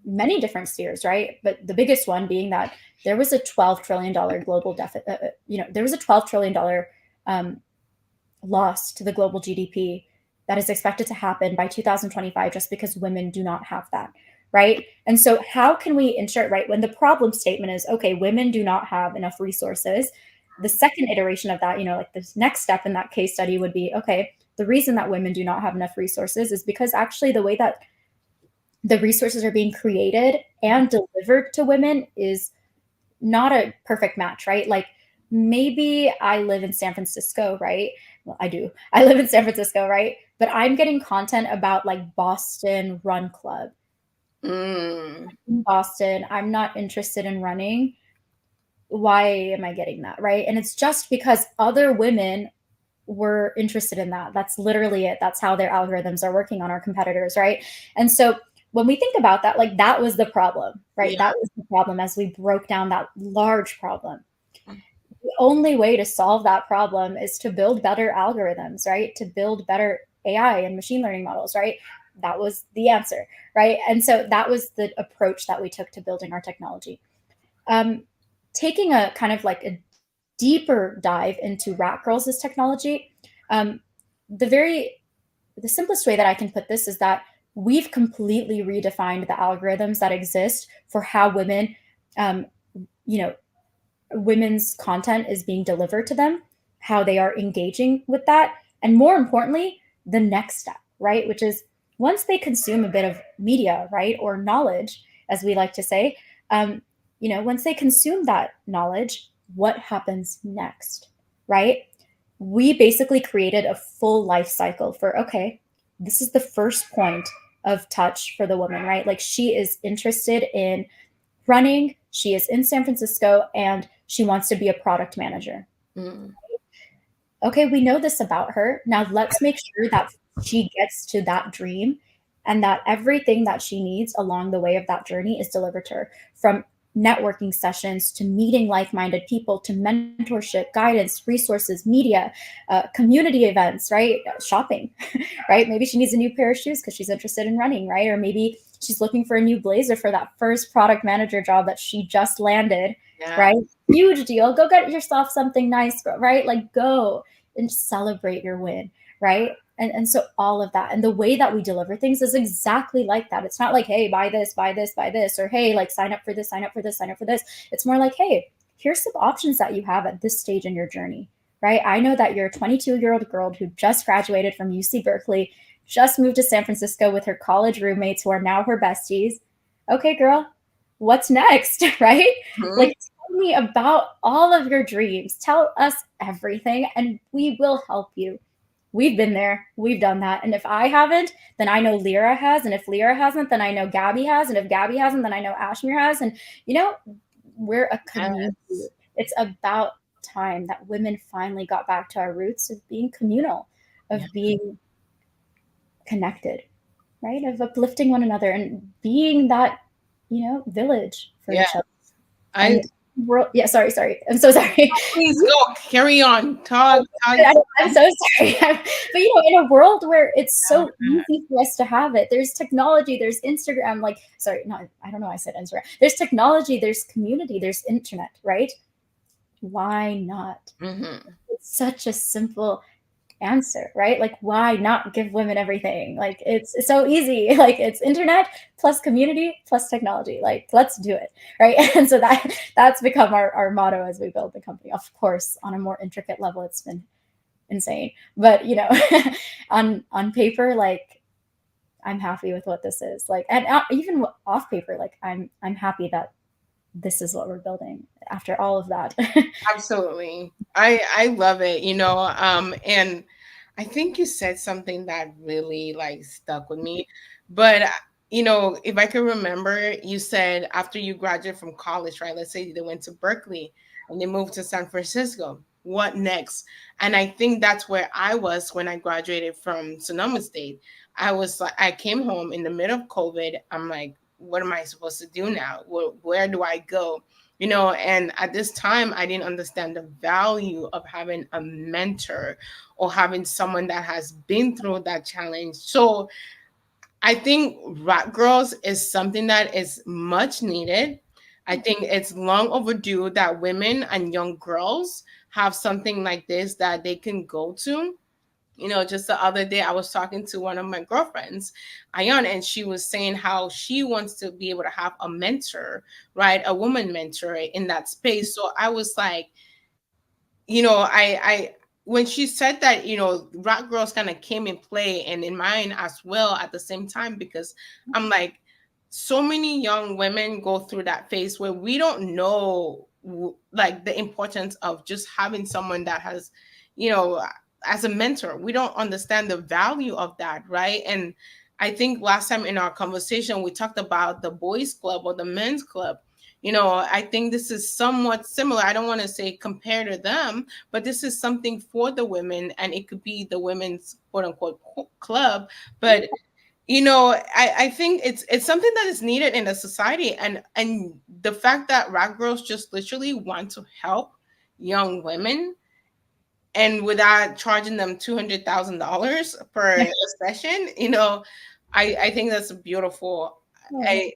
many different spheres, right? But the biggest one being that there was a $12 trillion global deficit, there was a $12 trillion loss to the global GDP that is expected to happen by 2025 just because women do not have that, right? And so how can we ensure, right, when the problem statement is, okay, women do not have enough resources, the second iteration of that, like this next step in that case study would be, okay, the reason that women do not have enough resources is because actually the way that the resources are being created and delivered to women is not a perfect match, right? Like maybe I live in San Francisco, right? Well, I do. I live in San Francisco, right? But I'm getting content about like Boston Run Club. In Boston, I'm not interested in running. Why am I getting that, right? And it's just because other women were interested in that. That's literally it. That's how their algorithms are working on our competitors, right? And so when we think about that, like that was the problem, right? Yeah. That was the problem as we broke down that large problem. The only way to solve that problem is to build better algorithms, right? To build better AI and machine learning models, right? That was the answer, right? And so that was the approach that we took to building our technology. Taking a kind of like a deeper dive into Rat Girls' technology, the simplest way that I can put this is that we've completely redefined the algorithms that exist for how women, women's content is being delivered to them, how they are engaging with that, and more importantly, the next step, right? Which is once they consume a bit of media, right, or knowledge, as we like to say, once they consume that knowledge, what happens next, right? We basically created a full life cycle for, okay, this is the first point of touch for the woman, right? Like she is interested in running, she is in San Francisco, and she wants to be a product manager. Okay, we know this about her. Now let's make sure that she gets to that dream and that everything that she needs along the way of that journey is delivered to her, from networking sessions to meeting like-minded people to mentorship, guidance, resources, media, community events, right? Shopping, right? Maybe she needs a new pair of shoes because she's interested in running, right? Or maybe she's looking for a new blazer for that first product manager job that she just landed Yeah. right? Huge deal. Go get yourself something nice, right? Like go and celebrate your win, right? And so all of that and the way that we deliver things is exactly like that. It's not like, hey, buy this, buy this, buy this, or hey, like sign up for this, sign up for this, sign up for this. It's more like, hey, here's some options that you have at this stage in your journey, right? I know that you're a 22-year-old girl who just graduated from UC Berkeley, just moved to San Francisco with her college roommates who are now her besties. Okay, girl, what's next, right? Mhm. Like, tell me about all of your dreams. Tell us everything, and we will help you. We've been there, we've done that. And if I haven't, then I know Lyra has. And if Lyra hasn't, then I know Gabby has. And if Gabby hasn't, then I know Ashmere has. And, you know, we're a community. Yes. It's about time that women finally got back to our roots of being communal, Yeah. of being connected, right? Of uplifting one another and being that, village for Yeah. each other. I And yeah, sorry. I'm so sorry. Please go. Carry on. Talk. Talk. I'm so sorry. But in a world where it's so easy for us to have it, there's technology, there's Instagram, like, sorry, no, I don't know why I said Instagram. There's technology, there's community, there's internet, right? Why not? Mm-hmm. It's such a simple answer, right? Like, why not give women everything? Like, it's so easy. Like, it's internet plus community plus technology. Like, let's do it, right? And so that's become our motto as we build the company. Of course, on a more intricate level, it's been insane, but on paper, like, I'm happy with what this is. Like, and even off paper, like, I'm happy that this is what we're building after all of that. Absolutely. I love it, and I think you said something that really like stuck with me. But if I can remember, you said after you graduate from college, right? Let's say they went to Berkeley and they moved to San Francisco. What next? And I think that's where I was when I graduated from Sonoma State. I was like, I came home in the middle of COVID. I'm like, what am I supposed to do now? Where do I go? And at this time I didn't understand the value of having a mentor or having someone that has been through that challenge. So I think Rat Girls is something that is much needed. I think it's long overdue that women and young girls have something like this that they can go to. Just the other day, I was talking to one of my girlfriends, Ayan, and she was saying how she wants to be able to have a mentor, right? A woman mentor in that space. So I was like, when she said that, Rock Girls kind of came in play and in mine as well at the same time, because I'm like, so many young women go through that phase where we don't know like the importance of just having someone that has, you know, as a mentor. We don't understand the value of that, right? And I think last time in our conversation, we talked about the boys' club or the men's club. I think this is somewhat similar. I don't want to say compare to them, but this is something for the women, and it could be the women's quote unquote club. But I think it's something that is needed in a society, and the fact that Rag Girls just literally want to help young women and without charging them $200,000 per session, I think that's beautiful.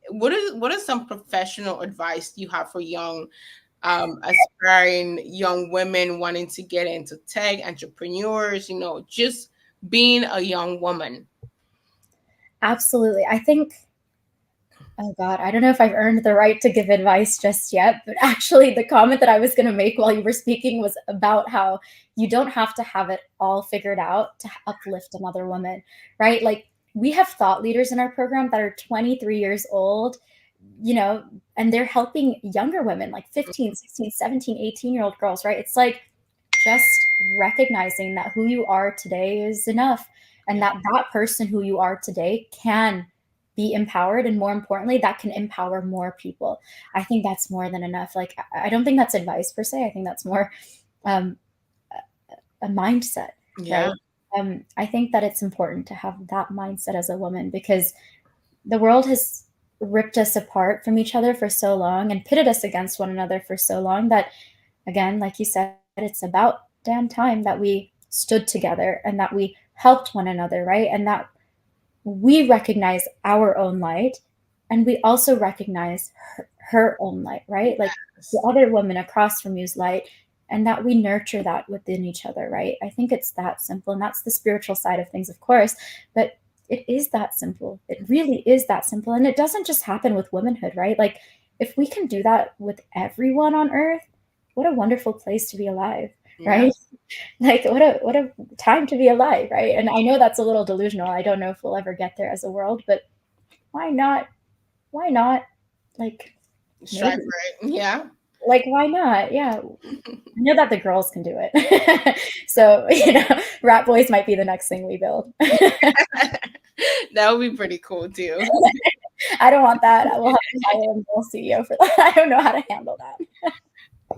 What is some professional advice you have for young aspiring young women wanting to get into tech, entrepreneurs, just being a young woman? Absolutely. I think, oh God, I don't know if I've earned the right to give advice just yet, but actually, the comment that I was going to make while you were speaking was about how you don't have to have it all figured out to uplift another woman, right? Like, we have thought leaders in our program that are 23 years old, and they're helping younger women, like 15, 16, 17, 18-year-old girls, right? It's like just recognizing that who you are today is enough, and that person who you are today can be empowered, and more importantly, that can empower more people. I think that's more than enough. Like, I don't think that's advice per se. I think that's more um, a mindset, right? Yeah. I think that it's important to have that mindset as a woman, because the world has ripped us apart from each other for so long and pitted us against one another for so long that, again, like you said, it's about damn time that we stood together and that we helped one another, right? And that we recognize our own light, and we also recognize her own light, right? Like, the other woman across from you's light, and that we nurture that within each other, right? I think it's that simple, and that's the spiritual side of things, of course, but it is that simple. It really is that simple, and it doesn't just happen with womanhood, right? Like, if we can do that with everyone on earth, what a wonderful place to be alive, right? Like, what a time to be alive, right? And I know that's a little delusional. I don't know if we'll ever get there as a world, but why not? Why not? Like, Strive maybe. for it. Yeah. Like, why not? Yeah. I know that the girls can do it. So, Rat Boys might be the next thing we build. That would be pretty cool too. I don't want that. I will have to hire a girl CEO for that. I don't know how to handle that.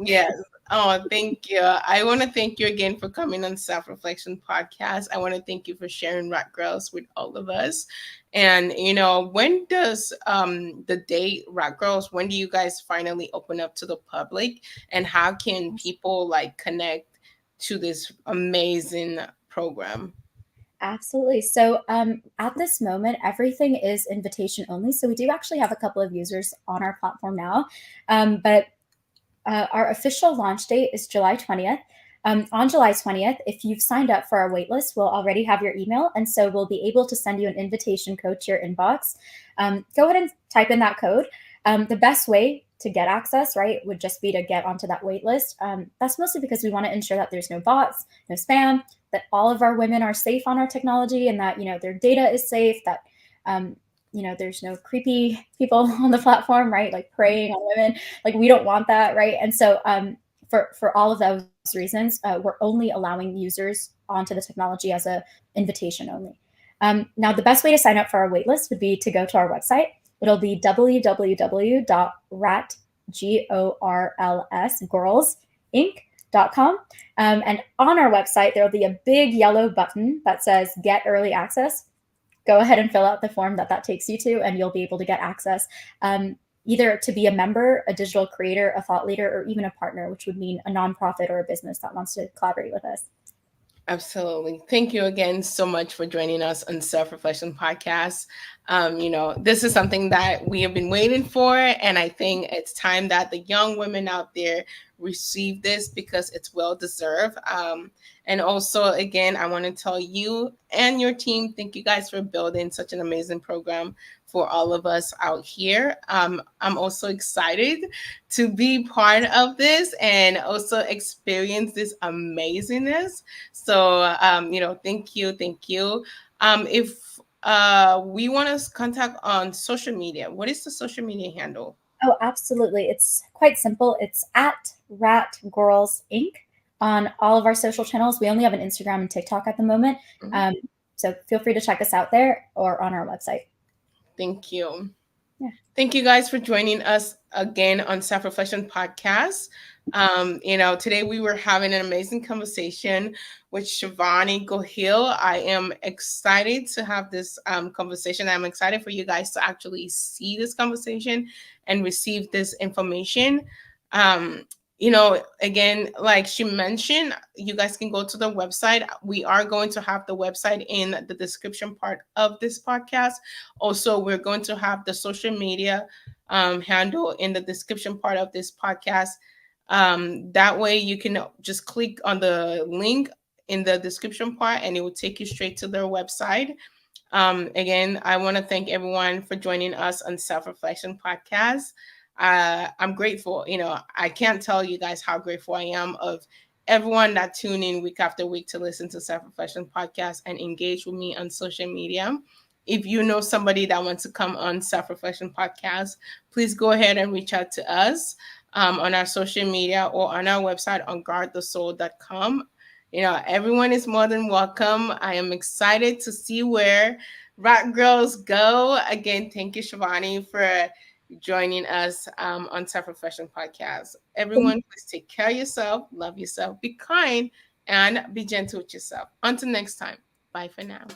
Yes. Oh, thank you. I want to thank you again for coming on Self Reflection Podcast. I want to thank you for sharing Rat Girls with all of us. And when does the date Rat Girls? When do you guys finally open up to the public? And how can people connect to this amazing program? Absolutely. So at this moment, everything is invitation only. So we do actually have a couple of users on our platform now, but our official launch date is July 20th. On July 20th, if you've signed up for our waitlist, we'll already have your email. And so we'll be able to send you an invitation code to your inbox. Go ahead and type in that code. The best way to get access, right, would just be to get onto that waitlist. That's mostly because we want to ensure that there's no bots, no spam, that all of our women are safe on our technology, and that, their data is safe, that, there's no creepy people on the platform, right? Like preying on women. Like, we don't want that, right? And so for all of those reasons, we're only allowing users onto the technology as a invitation only. Now, the best way to sign up for our waitlist would be to go to our website. It'll be www.girlsinc.com. And on our website, there'll be a big yellow button that says Get Early Access. Go ahead and fill out the form that takes you to, and you'll be able to get access either to be a member, a digital creator, a thought leader, or even a partner, which would mean a nonprofit or a business that wants to collaborate with us. Absolutely. Thank you again so much for joining us on Self Reflection Podcast. This is something that we have been waiting for, and I think it's time that the young women out there receive this because it's well deserved. And also, again, I want to tell you and your team, thank you guys for building such an amazing program for all of us out here. I'm also excited to be part of this and also experience this amazingness. So, thank you. If we want to contact on social media, what is the social media handle? Oh, absolutely. It's quite simple. It's at Rat Girls Inc. on all of our social channels. We only have an Instagram and TikTok at the moment. Mm-hmm. So feel free to check us out there or on our website. Thank you. Yeah. Thank you guys for joining us again on Self Reflection Podcast. Today we were having an amazing conversation with Shivani Gohil. I am excited to have this conversation. I'm excited for you guys to actually see this conversation and receive this information. Again, like she mentioned, you guys can go to the website. We are going to have the website in the description part of this podcast. Also, we're going to have the social media handle in the description part of this podcast. That way you can just click on the link in the description part and it will take you straight to their website. Again, I want to thank everyone for joining us on Self Reflection Podcast. I'm grateful. I can't tell you guys how grateful I am of everyone that tune in week after week to listen to Self Reflection Podcast and engage with me on social media. If you know somebody that wants to come on Self Reflection Podcast, please go ahead and reach out to us on our social media or on our website on guardthesoul.com. Everyone is more than welcome. I am excited to see where Rat Girls go. Again, thank you, Shivani, for joining us on Self Reflection Podcast. Everyone, please take care of yourself, love yourself, be kind, and be gentle with yourself. Until next time, bye for now.